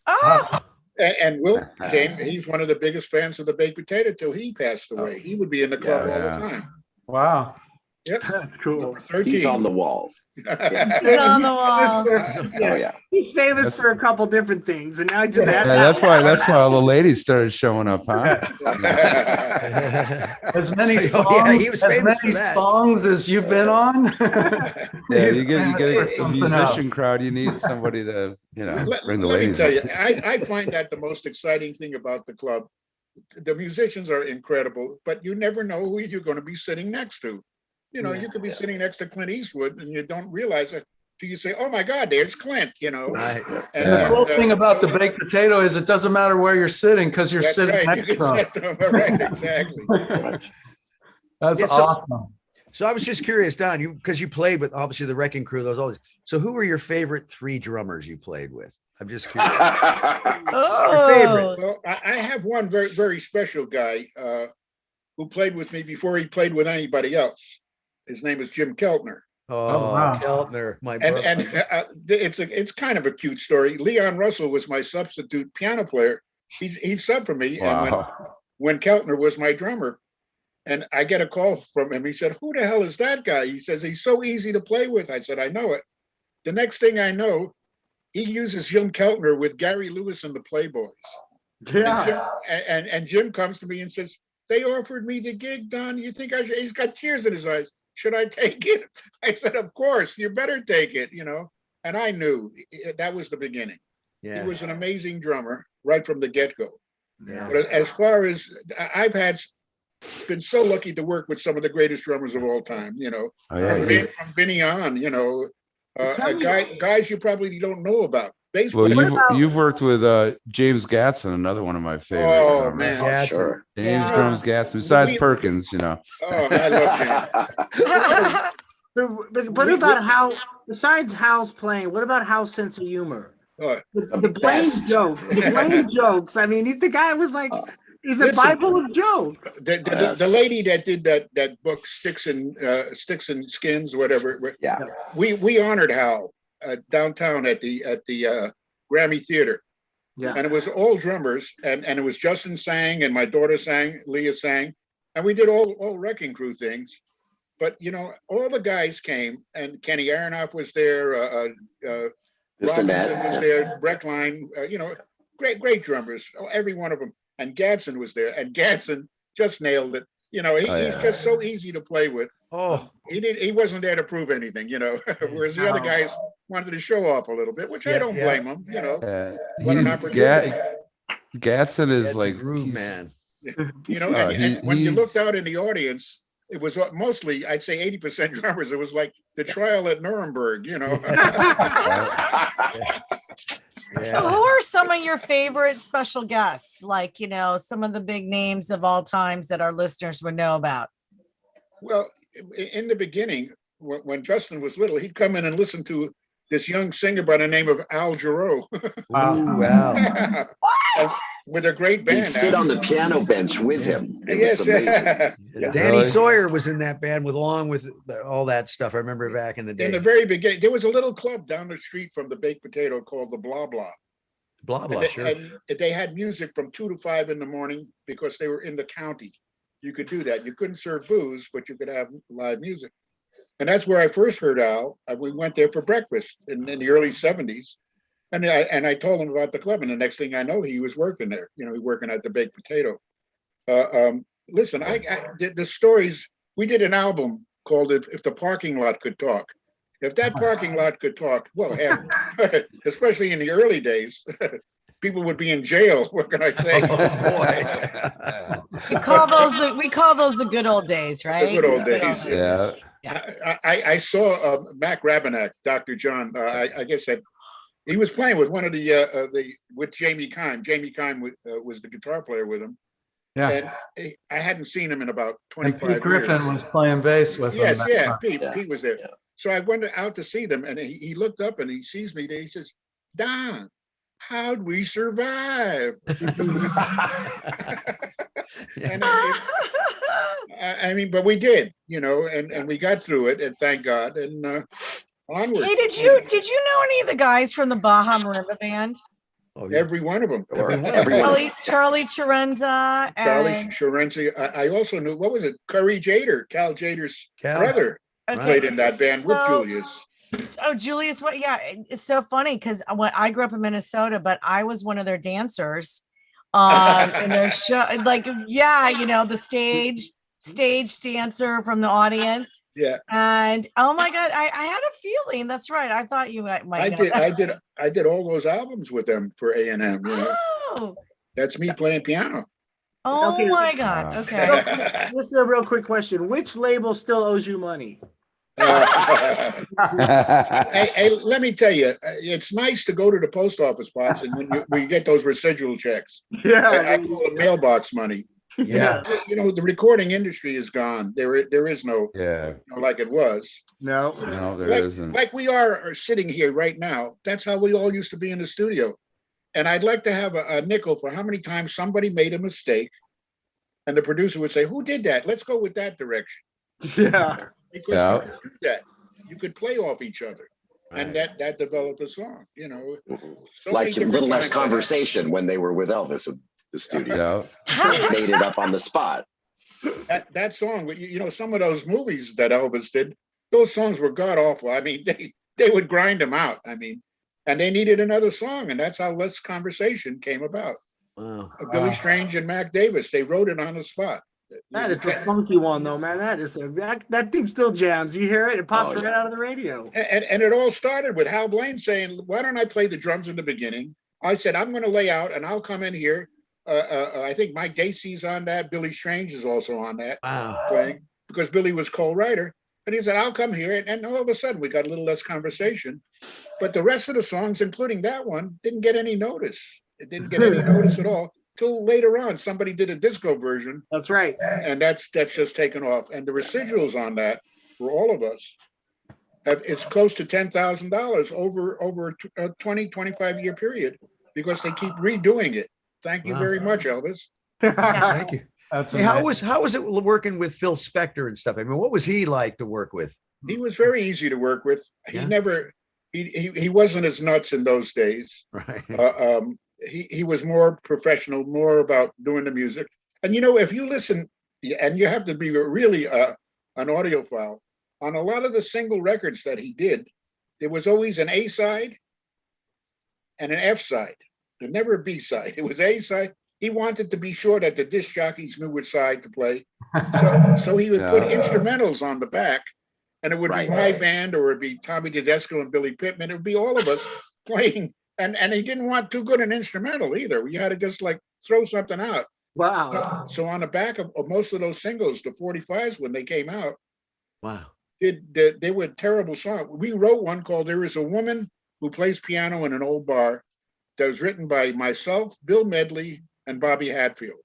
Oh, And Wilt he's one of the biggest fans of the Baked Potato till he passed away. He would be in the club all the time. Wow. Yep. That's cool. 13. He's on the wall. he's on the wall. Oh yeah. He's famous for a couple different things, and now I just That's why all the ladies started showing up, huh? As many he was famous for that. songs as you've been on. You get a musician crowd. You need somebody to, bring the Let me ladies. tell you, I find that the most exciting thing about the club. The musicians are incredible, but you never know who you're going to be sitting next to. You know, you could be sitting next to Clint Eastwood and you don't realize it. till you say, "Oh my God, there's Clint," you know. Right. And, The cool thing about the baked potato is it doesn't matter where you're sitting because you're that's sitting right. next You to can set them right, exactly. them. That's Yeah, so- awesome. So I was just curious, Don, because you played with obviously the Wrecking Crew, those always. So who were your favorite 3 drummers you played with? I'm just curious. Your favorite. Well, I have one very, very special guy who played with me before he played with anybody else. His name is Jim Keltner. Oh, wow. Keltner, my And brother. it's kind of a cute story. Leon Russell was my substitute piano player. He subbed for me, and when Keltner was my drummer, and I get a call from him. He said, "Who the hell is that guy?" He says, "He's so easy to play with." I said, "I know it." The next thing I know, he uses Jim Keltner with Gary Lewis and the Playboys. Yeah. And Jim comes to me and says, "They offered me the gig, Don. You think I should?" He's got tears in his eyes. "Should I take it?" I said, "Of course, you better take it," you know. And I knew that was the beginning. Yeah. He was an amazing drummer right from the get-go. Yeah. But as far as I've been so lucky to work with some of the greatest drummers of all time, you know, from Vinny on, you know, guys you probably don't know about. Well, you've worked with James Gatson, another one of my favorite. Oh man, Gatson. Sure. James drums Gatson. Besides Perkins, you know. Oh, I love James. But what about how, besides Hal's playing, what about Hal's sense of humor? The Blaine jokes. I mean, the guy was like, he's a Bible of jokes. The lady that did that book, Sticks and Skins, whatever. Yeah. We honored Hal downtown at the Grammy Theater. Yeah. And it was all drummers, and it was Justin sang, and my daughter sang, Leah sang, and we did all Wrecking Crew things. But you know, all the guys came, and Kenny Aronoff was there. Robinson was there, Breckline, you know, great drummers, every one of them. And Gadsden was there, and Gadsden just nailed it. You know, he's just so easy to play with. Oh, He wasn't there to prove anything, you know. Whereas the other guys wanted to show off a little bit, which I don't blame them, you know. What an opportunity. Gadsden is like groove man. You know, and when you looked out in the audience, it was mostly, I'd say 80% drummers. It was like the trial at Nuremberg, you know. So who are some of your favorite special guests? Like, you know, some of the big names of all times that our listeners would know about. Well, in the beginning, when Justin was little, he'd come in and listen to this young singer by the name of Al Jarreau. Wow. With a great band. He'd sit on the piano bench with him. It was amazing. Danny Sawyer was in that band along with all that stuff. I remember back in the day. In the very beginning, there was a little club down the street from the Baked Potato called the Blah Blah. Blah blah, sure. And they had music from 2 to 5 in the morning because they were in the county. You could do that. You couldn't serve booze, but you could have live music. And that's where I first heard Al. We went there for breakfast in the early 70s. And I told him about the club, and the next thing I know, he was working there. You know, he was working at the Baked Potato. Listen, the stories. We did an album called "If the Parking Lot Could Talk." If that parking lot could talk, well, especially in the early days, people would be in jail. What can I say? Oh, boy. we call those the good old days, right? The good old days. Yeah. I saw Mac Rabenak, Dr. John. I guess that. He was playing with one of with Jamie Kime. Jamie Kime was the guitar player with him. Yeah. And I hadn't seen him in about 25 years. Pete Griffin was playing bass with him. Yes, yeah. Pete was there. Yeah. So I went out to see them, and he looked up and he sees me there. He says, "Don, how'd we survive?" And I mean, but we did, you know, and we got through it, and thank God. And onward. Hey, did you know any of the guys from the Baja Marimba band? Oh, yeah. Every one of them. Charlie Chirenza. Charlie Chirenza. I also knew, what was it? Curry Jader, Cal Jader's brother, played in that band with Julius. Oh, Julius, what? Yeah, it's so funny because when I grew up in Minnesota, but I was one of their dancers in their show. Like, yeah, you know, the stage dancer from the audience. Yeah. And oh my God, I had a feeling. That's right. I thought you might. I did all those albums with them for A&M. You know? Oh. That's me playing piano. Oh my God. Okay. Just a real quick question. Which label still owes you money? Hey, let me tell you, it's nice to go to the post office box and when you get those residual checks. Yeah, I call it mailbox money. Yeah. You know, the recording industry is gone. There is no, Yeah. like it was. no. No, there isn't. Like we are sitting here right now. That's how we all used to be in the studio. And I'd like to have a nickel for how many times somebody made a mistake and the producer would say, who did that? Let's go with that direction. Yeah. Because you could do that. You could play off each other. And that developed a song, you know. So Like a little less times conversation when they were with Elvis in the studio. Made it up on the spot. That song, you know, some of those movies that Elvis did, those songs were god awful. I mean, they would grind them out. I mean, and they needed another song, and that's how Less Conversation came about. Wow. Billy Strange and Mac Davis, they wrote it on the spot. That is the funky one, though, man. That thing still jams. You hear it, it pops right out of the radio. And it all started with Hal Blaine saying, "Why don't I play the drums in the beginning?" I said, "I'm going to lay out, and I'll come in here." I think Mike Dacey's on that. Billy Strange is also on that. Wow. Playing because Billy was co-writer. And he said, I'll come here. And all of a sudden, we got a little less conversation. But the rest of the songs, including that one, didn't get any notice. It didn't get any notice at all. Till later on, somebody did a disco version. That's right. And that's just taken off. And the residuals on that, for all of us, it's close to $10,000 over a 20, 25-year period because they keep redoing it. Thank you very much, Elvis. Thank you. That's Hey, how was it working with Phil Spector and stuff? I mean, what was he like to work with? He was very easy to work with. He never, he wasn't as nuts in those days. Right. He was more professional, more about doing the music. And you know, if you listen, and you have to be really an audiophile, on a lot of the single records that he did, there was always an A side and an F side. There never a B side. It was A side. He wanted to be sure that the disc jockeys knew which side to play. So he would put instrumentals on the back, and it would be my band, or it'd be Tommy Tedesco and Billy Pittman. It would be all of us playing. And he didn't want too good an instrumental either. We had to just like throw something out. Wow. So on the back of most of those singles, the 45s, when they came out, wow, they were terrible songs. We wrote one called There Is a Woman Who Plays Piano in an Old Bar that was written by myself, Bill Medley, and Bobby Hatfield,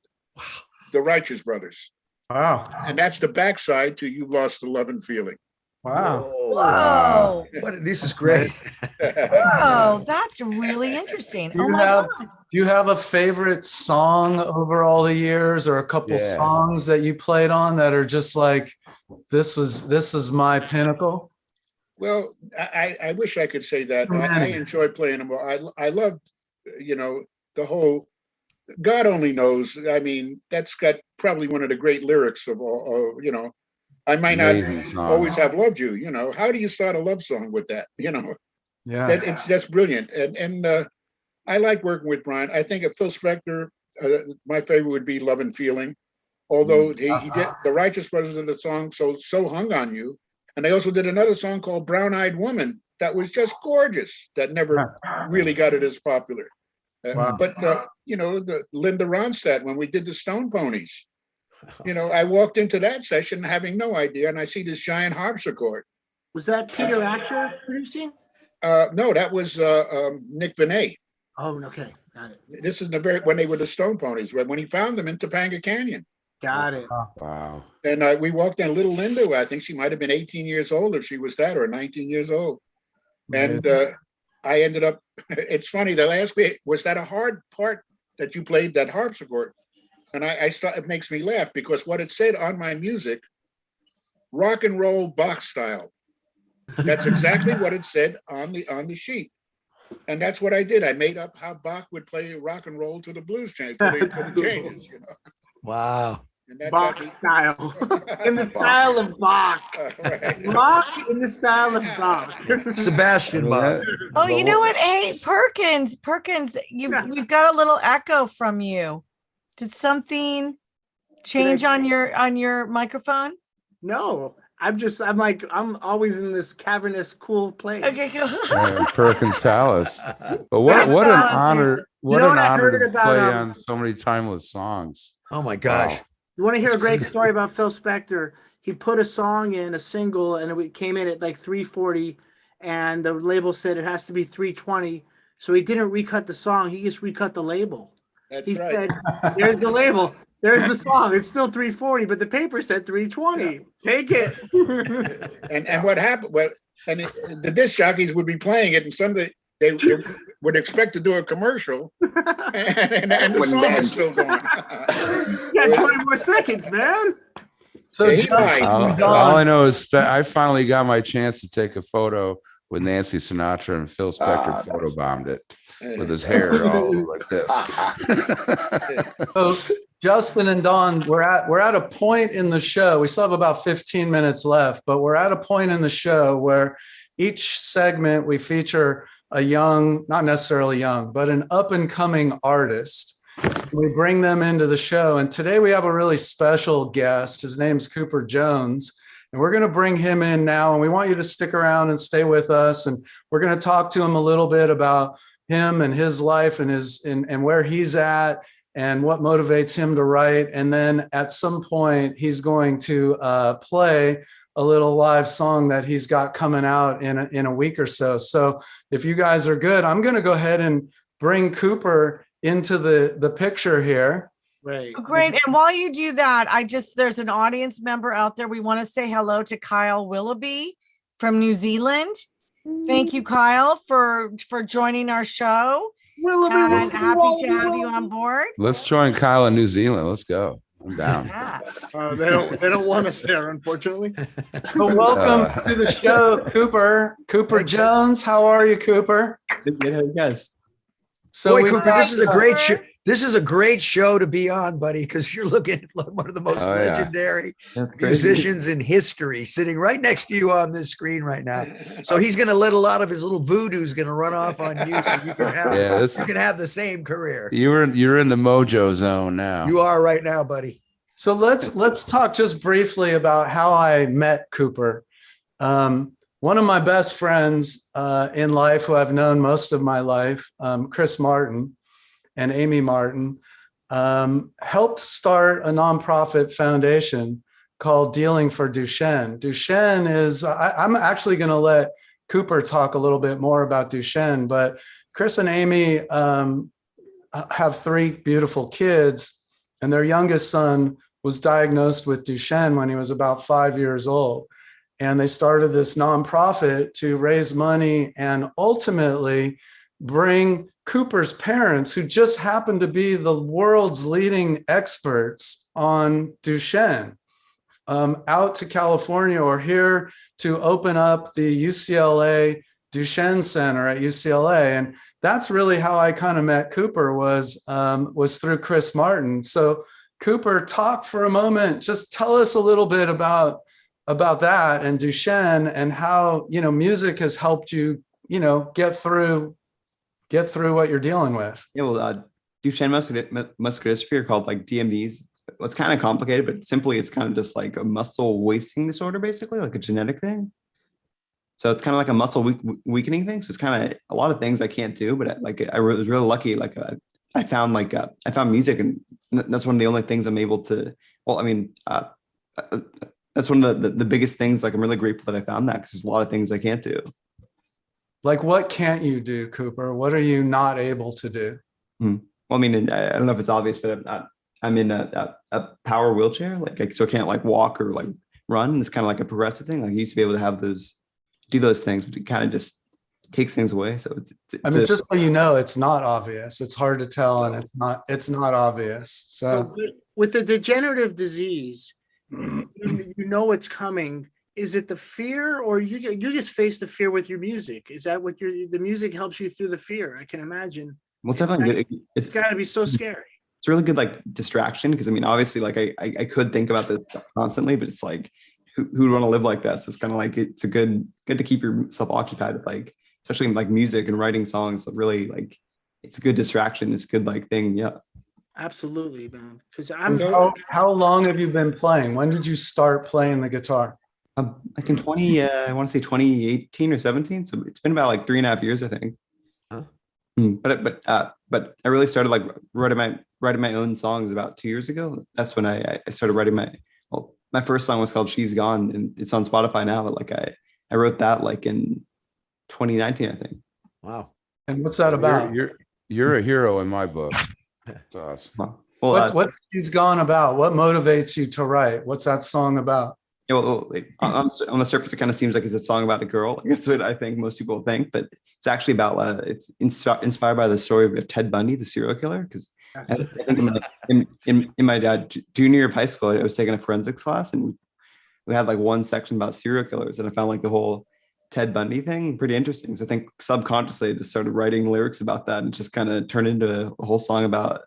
the Righteous Brothers. Wow. And that's the backside to You've Lost the Love and Feeling. Wow. Whoa. This is great. Whoa, that's really interesting. Do you have a favorite song over all the years, or a couple songs that you played on that are just like, this was my pinnacle? Well, I wish I could say that. I enjoy playing them. I love, you know, the whole God Only Knows. I mean, that's got probably one of the great lyrics of all, you know, I might not always have loved you, you know. How do you start a love song with that? You know, that's brilliant. And I like working with Brian. I think of Phil Spector, my favorite would be Love and Feeling. Although he did the Righteous Brothers of the song So Hung on You. And they also did another song called Brown Eyed Woman that was just gorgeous, that never really got it as popular. But, you know, the Linda Ronstadt, when we did the Stone Ponies, you know, I walked into that session having no idea, and I see this giant harpsichord. Was that Peter Asher producing? No, that was Nick Vinay. Oh, okay. Got it. This is when they were the Stone Ponies, when he found them in Topanga Canyon. Got it. Wow. And we walked in, little Linda, I think she might have been 18 years old if she was that, or 19 years old. And I ended up, it's funny, they'll ask me, was that a hard part that you played, that harpsichord? And it makes me laugh because what it said on my music, rock and roll Bach style. That's exactly what it said on the sheet. And that's what I did. I made up how Bach would play rock and roll to the blues change, to the changes, you know. Wow. Bach style. In the style of Bach. Right. Rock in the style of Bach. Sebastian Bach. Oh, you know what? Hey, Perkins, we've got a little echo from you. Did something change on your microphone? No, I'm always in this cavernous, cool place. Okay, cool. Perkins Palace. But what an honor! What an honor to play on so many timeless songs. Oh my gosh! Wow. You want to hear a great story about Phil Spector? he put a song in, a single, and it came in at like 340, and the label said it has to be 320. So he didn't recut the song. He just recut the label. That's right. Said, "There's the label. There's the song. It's still 340, but the paper said 320. Take it." And what happened? Well, the disc jockeys would be playing it, and someday they would expect to do a commercial, and the song is still going. Yeah, 20 more seconds, man. So all I know is I finally got my chance to take a photo with Nancy Sinatra, and Phil Spector photobombed it with his hair all like this. So Justin and Don, we're at a point in the show. We still have about 15 minutes left, but we're at a point in the show where each segment we feature a young, not necessarily young, but an up and coming artist. We bring them into the show. And today we have a really special guest. His name's Cooper Jones. And we're going to bring him in now. And we want you to stick around and stay with us. And we're going to talk to him a little bit about him and his life and where he's at and what motivates him to write. And then at some point, he's going to play a little live song that he's got coming out in a week or so. So if you guys are good, I'm going to go ahead and bring Cooper into the picture here. Right. Great. And while you do that, there's an audience member out there. We want to say hello to Kyle Willoughby from New Zealand. Thank you, Kyle, for joining our show. Willoughby, and happy to have you on board. Let's join Kyle in New Zealand. Let's go. I'm down. Yeah. They don't want us there, unfortunately. So welcome to the show, Cooper. Cooper Jones. How are you, Cooper? Good. How are you guys? So Boy, Cooper, this is a great show. This is a great show to be on, buddy, because you're looking at one of the most legendary musicians in history sitting right next to you on this screen right now. So he's going to let a lot of his little voodoo's going to run off on you, so you can have the same career. You're in the mojo zone now. You are right now, buddy. So let's talk just briefly about how I met Cooper. One of my best friends in life, who I've known most of my life, Chris Martin and Amy Martin, helped start a nonprofit foundation called Dealing for Duchenne. Duchenne is, I'm actually going to let Cooper talk a little bit more about Duchenne, but Chris and Amy have 3 beautiful kids, and their youngest son was diagnosed with Duchenne when he was about 5 years old. And they started this nonprofit to raise money and ultimately bring Cooper's parents, who just happen to be the world's leading experts on Duchenne, out to California or here to open up the UCLA Duchenne Center at UCLA. And that's really how I kind of met Cooper, was through Chris Martin. So Cooper, talk for a moment. Just tell us a little bit about that and Duchenne and how, music has helped you, get through what you're dealing with. Yeah, well, Duchenne muscular dystrophy, called like DMDs. It's kind of complicated, but simply it's kind of just like a muscle wasting disorder, basically, like a genetic thing. So it's kind of like a muscle weakening thing. So it's kind of a lot of things I can't do, but I was really lucky. I found music, and that's one of the only things I'm able to. Well, I mean, that's one of the biggest things. Like, I'm really grateful that I found that, because there's a lot of things I can't do. Like, what can't you do, Cooper? What are you not able to do? Well, I mean, I don't know if it's obvious, but I'm in a power wheelchair. So I can't walk or run. It's kind of like a progressive thing. I used to be able to do those things, but it kind of just takes things away. So just so you know, it's not obvious. It's hard to tell, and it's not obvious. So with the degenerative disease, you know it's coming. Is it the fear, or you just face the fear with your music? Is that what the music helps you through the fear? I can imagine. Well, it's definitely good. It's got to be so scary. It's a really good distraction, because I mean, obviously, I could think about this constantly, but it's like, who would want to live like that? So it's kind of it's a good to keep yourself occupied with, especially in music and writing songs. Really, it's a good distraction. It's a good thing. Yeah. Absolutely, man. Because how long have you been playing? When did you start playing the guitar? Like in I want to say 2018 or 17. So it's been about 3.5 years, I think. Huh? But I really started writing my own songs about 2 years ago. That's when I started writing my first song was called She's Gone, and it's on Spotify now. But like I wrote that like in 2019, I think. Wow. And what's that about? You're a hero in my book. That's awesome. Well, What's She's Gone about? What motivates you to write? What's that song about? yeah, well, on the surface, it kind of seems like it's a song about a girl. I guess what I think most people think, but it's actually about it's inspired by the story of Ted Bundy, the serial killer. Because I think in my junior year of high school, I was taking a forensics class, and we had like one section about serial killers, and I found like the whole Ted Bundy thing pretty interesting. So I think subconsciously I just started writing lyrics about that, and just kind of turned into a whole song about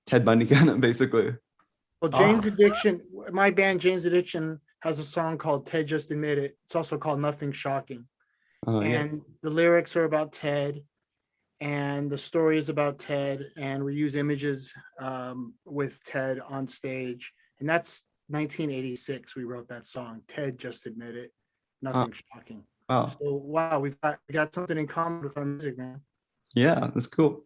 Ted Bundy, kind of basically. Well, Jane's Addiction, my band Jane's Addiction has a song called Ted Just Admit It. It's also called Nothing Shocking. And the lyrics are about Ted, and the story is about Ted, and we use images with Ted on stage. And that's 1986. We wrote that song, Ted Just Admit It, Nothing Shocking. Wow. So wow, we got something in common with our music, man. Yeah, that's cool.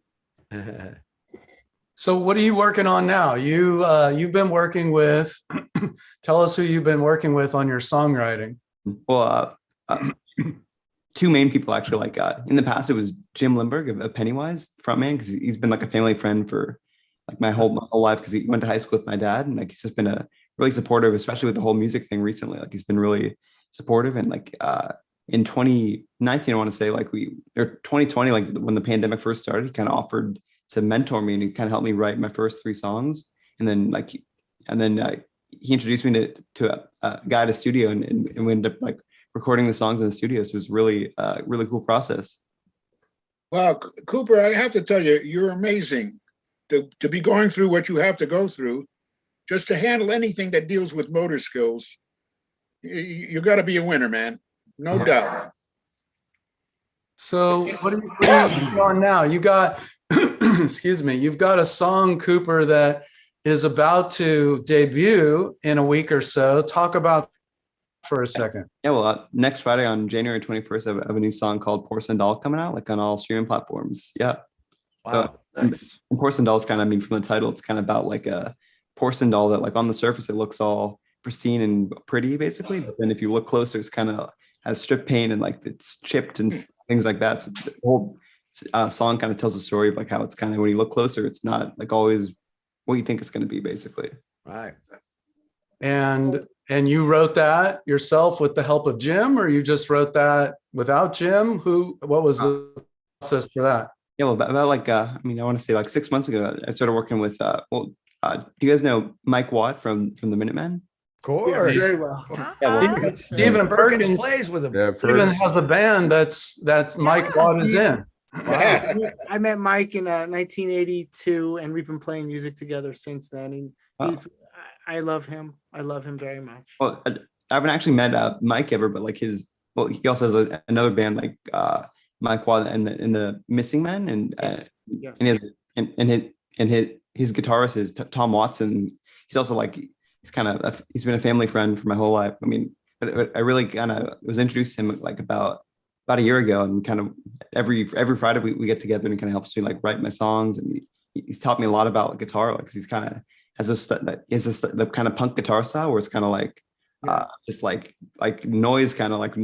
So what are you working on now? You've been working with, tell us who you've been working with on your songwriting. Well, two main people actually. Like in the past, it was Jim Lindberg of Pennywise, frontman, because he's been like a family friend for like my whole life, because he went to high school with my dad, and like he's just been really supportive, especially with the whole music thing recently. Like he's been really supportive, and like in 2019, I want to say or 2020, like when the pandemic first started, he kind of offered to mentor me, and he kind of helped me write my first 3 songs. And then he introduced me to a guy at a studio, and we ended up like recording the songs in the studio. So it was really cool process. Wow, Cooper, I have to tell you, you're amazing to be going through what you have to go through, just to handle anything that deals with motor skills. You got to be a winner, man. No doubt. So what are you working on now? You got, excuse me, you've got a song, Cooper, that is about to debut in a week or so. Talk about for a second. Yeah, well, next Friday on January 21st, I have a new song called Porcelain Doll coming out, like on all streaming platforms. Yeah. Wow. Nice. And Porcelain Doll is kind of, I mean, from the title, it's kind of about like a porcelain doll that like on the surface, it looks all pristine and pretty basically. But then if you look closer, it's kind of has strip paint and like it's chipped and things like that. So the whole song kind of tells a story of like how it's kind of, when you look closer, it's not like always what you think it's going to be basically. Right. And you wrote that yourself with the help of Jim, or you just wrote that without Jim? What was the process for that? Yeah, well, about like, I want to say like 6 months ago, I started working with, do you guys know Mike Watt from the Minutemen? Of course. Yeah, very well. Stephen Perkins plays with him. Yeah, Stephen has a band that's Mike Watt is in. Wow. I met Mike in 1982, and we've been playing music together since then. And I love him. I love him very much. Well, I haven't actually met Mike ever, but like he also has another band like Mike Watt and the Missing Men, and Yes. and his guitarist is Tom Watson. He's also like he's been a family friend for my whole life. I mean, but I really kind of was introduced to him like about a year ago, and kind of every Friday we get together, and he kind of helps me like write my songs, and he's taught me a lot about guitar, like, 'cause he's kind of has the kind of punk guitar style where it's kind of like just like noise, kind of like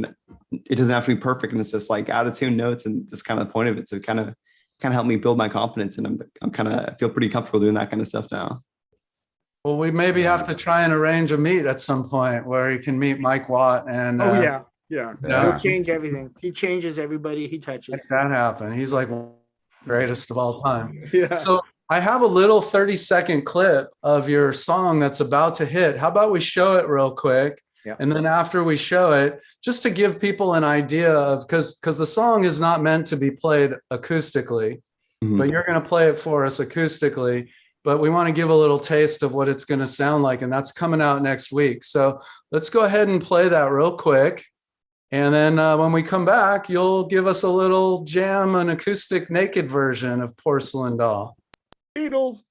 it doesn't have to be perfect, and it's just like out of tune notes, and that's kind of the point of it. So it kind of helped me build my confidence, and I'm kind of feel pretty comfortable doing that kind of stuff now. Well, we maybe have to try and arrange a meet at some point where you can meet Mike Watt and. Yeah. Yeah. He'll change everything. He changes everybody he touches. Make that happen. He's like one of the greatest of all time. Yeah. So I have a little 30-second clip of your song that's about to hit. How about we show it real quick? Yeah. And then after we show it, just to give people an idea of, because the song is not meant to be played acoustically, but you're going to play it for us acoustically. But we want to give a little taste of what it's going to sound like, and that's coming out next week. So let's go ahead and play that real quick. And then when we come back, you'll give us a little jam, an acoustic naked version of Porcelain Doll. Beatles.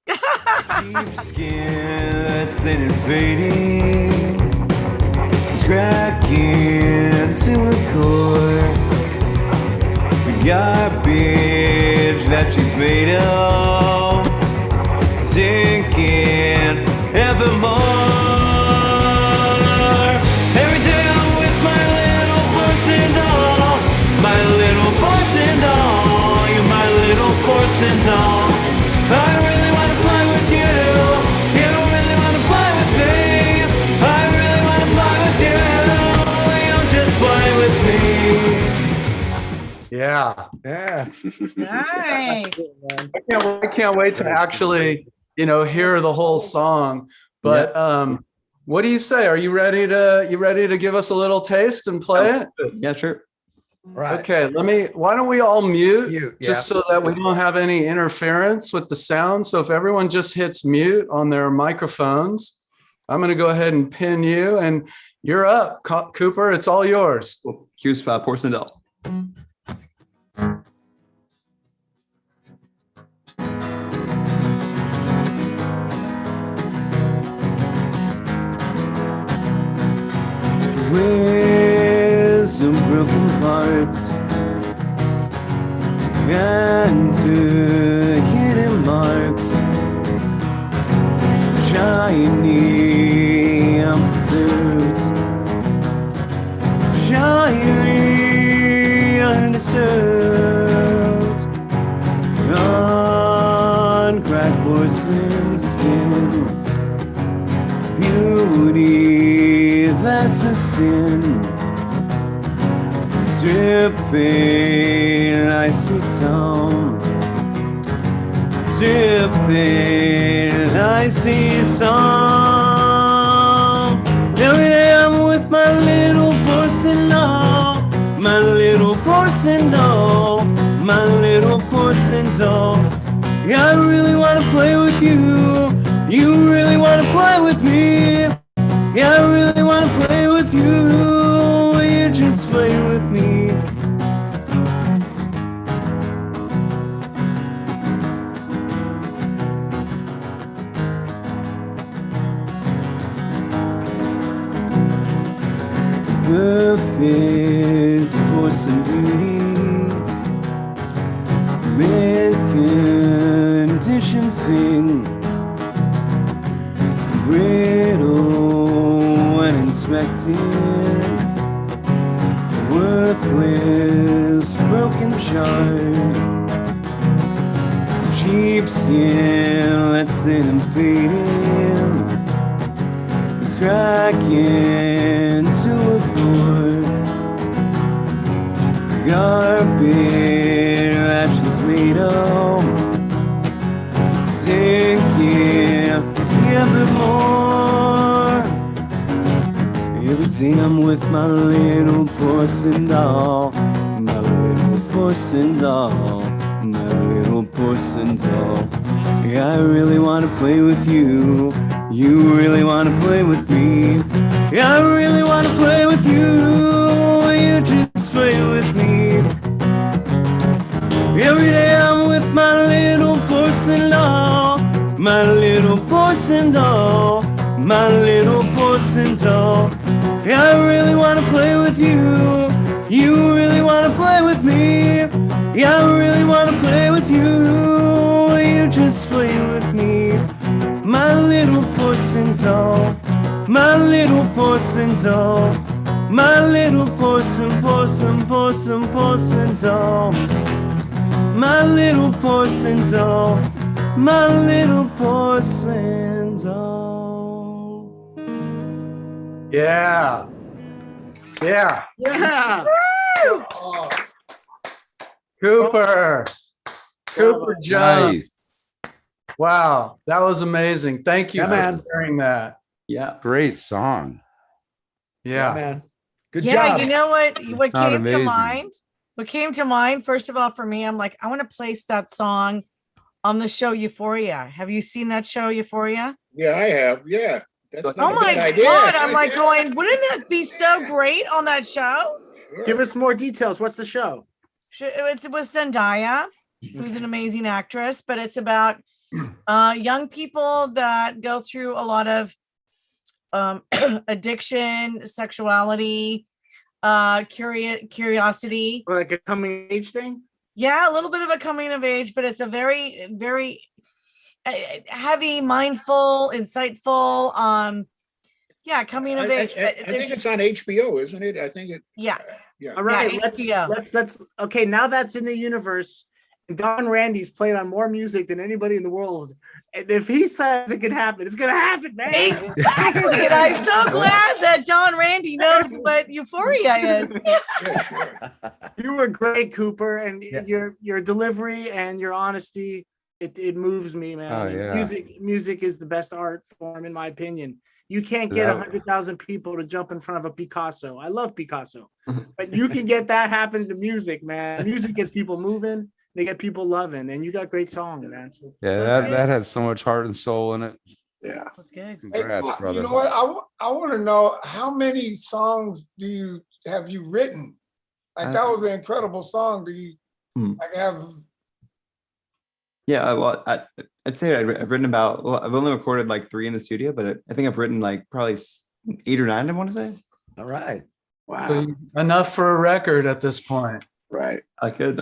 Deep skin that's thin and fading, cracking to a core. The garbage that she's made of, sinking evermore. I really wanna play with you. You really wanna play with me. I really wanna play with you. You'll just play with me. Yeah. Yeah. Nice. I can't wait to actually, hear the whole song. But what do you say? Are you ready to give us a little taste and play it? Yeah, sure. Right. Okay, why don't we all mute, Mute, just so that we don't have any interference with the sound. So if everyone just hits mute on their microphones, I'm going to go ahead and pin you, and you're up, Cooper. It's all yours. Cool. Here's Porcelain Doll. With some broken parts and hidden marks, shiny pursuits, shiny underserved, on cracked porcelain skin, beauty that's a sin. Dripping, I see some. Dripping, I see some. Every day I'm with my little porcelain doll, my little porcelain doll, my little porcelain doll. Yeah, I really wanna play with you. You really wanna play with me. Yeah, I really wanna play with you. You just play with me. Perfect porcelain beauty, mid-condition thing, brittle when inspected, worthless broken shard, cheap skin that's then fading, is cracking to a cord, garbage ashes made of, sinking evermore. Every day I'm with my little porcelain doll, my little porcelain doll, my little porcelain doll. Yeah, I really wanna play with you. You really wanna play with me. Yeah, I really wanna play with you. You just play with me. Every day I'm with my little porcelain doll, my little porcelain doll, my little porcelain doll. Yeah, I really wanna play with you. You really wanna play with me. Yeah, I really wanna play with you. You just play with me. My little porcelain doll, my little porcelain doll, my little porcelain doll, my little porcelain doll, my little porcelain doll. Yeah. Yeah. Yeah. Cooper. Cooper Jones. Nice. Wow, that was amazing. Thank you for sharing that. Yeah. Great song. Yeah. Man. Good Yeah, job. you know what Not came to amazing. mind? What came to mind, first of all, for me, I'm like, I want to place that song on the show Euphoria. Have you seen that show Euphoria? Yeah, I have. Yeah. That's Oh not a my bad idea. God. I'm like going, wouldn't that be so great on that show? Sure. Give us more details. What's the show? It's with Zendaya, who's an amazing actress, but it's about young people that go through a lot of addiction, sexuality, curiosity. Like a coming of age thing? Yeah, a little bit of a coming of age, but it's a very, very heavy, mindful, insightful, coming of age. I think it's on HBO, isn't it? I think it. Yeah. Yeah. All right. Yeah, HBO. Let's okay. Now that's in the universe. And Don Randi's played on more music than anybody in the world. And if he says it can happen, it's gonna happen, man. Exactly. And I'm so glad that Don Randi knows what euphoria is. You were great, Cooper, and your delivery and your honesty, it moves me, man. Oh, yeah. Music is the best art form, in my opinion. You can't get 100,000 people to jump in front of a Picasso. I love Picasso, but you can get that happen to music, man. Music gets people moving. They get people loving, and you got great songs, man. Yeah, that had so much heart and soul in it. Yeah. That's good. Congrats, Hey, brother. you know what? I want to know, how many songs have you written? Like, that was an incredible song. Do you like have? Yeah, well, I'd say I've written about. Well, I've only recorded like 3 in the studio, but I think I've written like probably 8 or 9. I want to say. All right. Wow. So enough for a record at this point. Right. I could.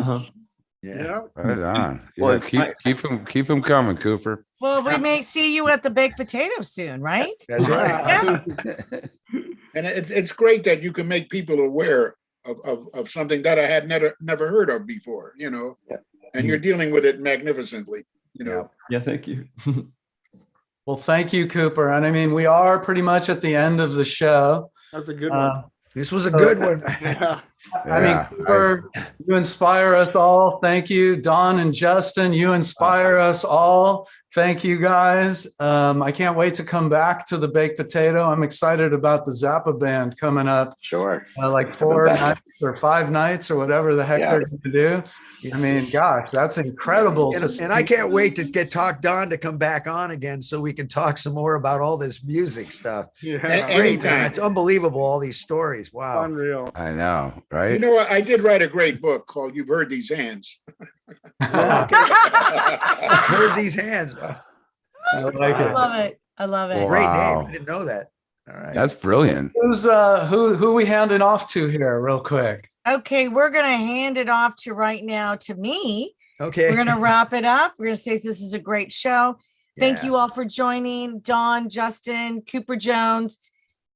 Yeah. Right on. Well, Keep them coming, Cooper. Well, we may see you at the baked potato soon, right? That's right. And it's great that you can make people aware of something that I had never heard of before, you know, and you're dealing with it magnificently, you know. Yeah, thank you. Well, thank you, Cooper. And I mean, we are pretty much at the end of the show. That was a good one. This was a good one. I mean, Cooper, you inspire us all. Thank you. Don and Justin, you inspire us all. Thank you, guys. I can't wait to come back to the baked potato. I'm excited about the Zappa band coming up. Sure. Like 4 nights or 5 nights or whatever the heck they're going to do. I mean, gosh, that's incredible. And I can't wait to talk Don to come back on again so we can talk some more about all this music stuff. Great, man. It's unbelievable, all these stories. Wow. Unreal. I know, right? You know what? I did write a great book called "You've Heard These Hands." Heard these hands. I like I it. love it. I love it. Great Wow. name. I didn't know that. All right. That's brilliant. Who's who we handing off to here real quick? Okay, we're going to hand it off to right now to me. Okay. We're going to wrap it up. We're going to say this is a great show. Thank you all for joining. Don, Justin, Cooper Jones.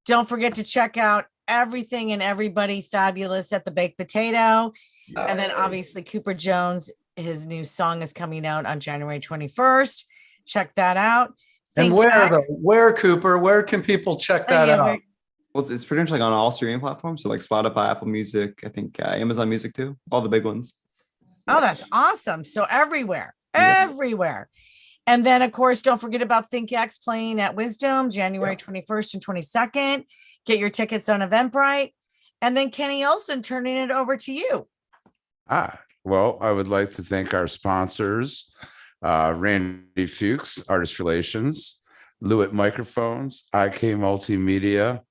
Don't forget to check out everything and everybody fabulous at the Baked Potato. And then obviously Cooper Jones, his new song is coming out on January 21st. Check that out. And where, Cooper, where can people check that out? Well, it's pretty much like on all streaming platforms. So like Spotify, Apple Music, I think Amazon Music too. All the big ones. Oh, that's awesome. So everywhere. And then, of course, don't forget about ThinkX playing at Wisdom, January 21st and 22nd. Get your tickets on Eventbrite. And then Kenny Olson, turning it over to you. Well, I would like to thank our sponsors, Randy Fuchs, Artist Relations, Lewitt Microphones, IK Multimedia,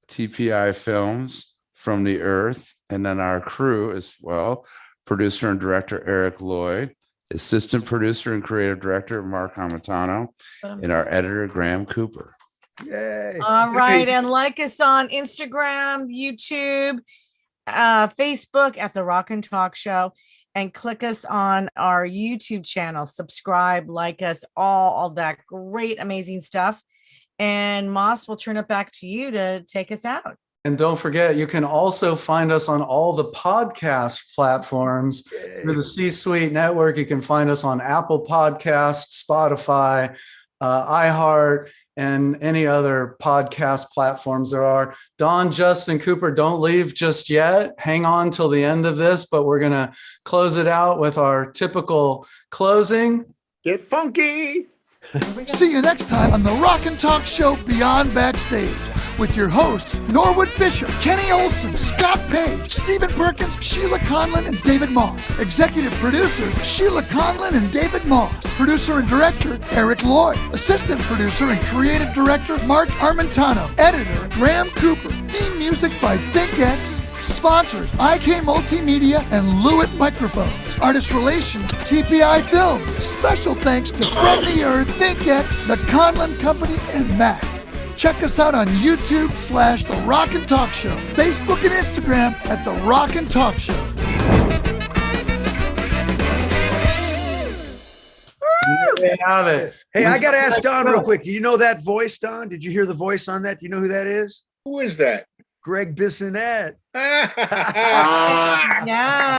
TPI Films, From the Earth, and then our crew as well, producer and director Eric Loy, assistant producer and creative director Mark Hamatano, and our editor Graham Cooper. Yay. All right. And like us on Instagram, YouTube, Facebook at The Rock and Talk Show, and click us on our YouTube channel. Subscribe, like us, all that great, amazing stuff. And Moss, will turn it back to you to take us out. And don't forget, you can also find us on all the podcast platforms through the C-Suite Network. You can find us on Apple Podcasts, Spotify, iHeart, and any other podcast platforms there are. Don, Justin, Cooper, don't leave just yet. Hang on till the end of this, but we're going to close it out with our typical closing. Get funky. See you next time on the Rock and Talk Show Beyond Backstage with your hosts, Norwood Fisher, Kenny Olson, Scott Page, Stephen Perkins, Sheila Conlon, and David Moss. Executive producers, Sheila Conlon and David Moss. Producer and director, Eric Lloyd. Assistant producer and creative director, Mark Armentano. Editor, Graham Cooper. Theme music by ThinkX. Sponsors, IK Multimedia and Lewitt Microphones. Artist Relations, TPI Films. Special thanks to From the Earth, ThinkX, The Conlon Company, and Mac. Check us out on YouTube/The Rock and Talk Show. Facebook and Instagram at The Rock and Talk Show. There you have it. Hey, I got to ask Don real quick. Do you know that voice, Don? Did you hear the voice on that? Do you know who that is? Who is that? Greg Bissonette. Yeah.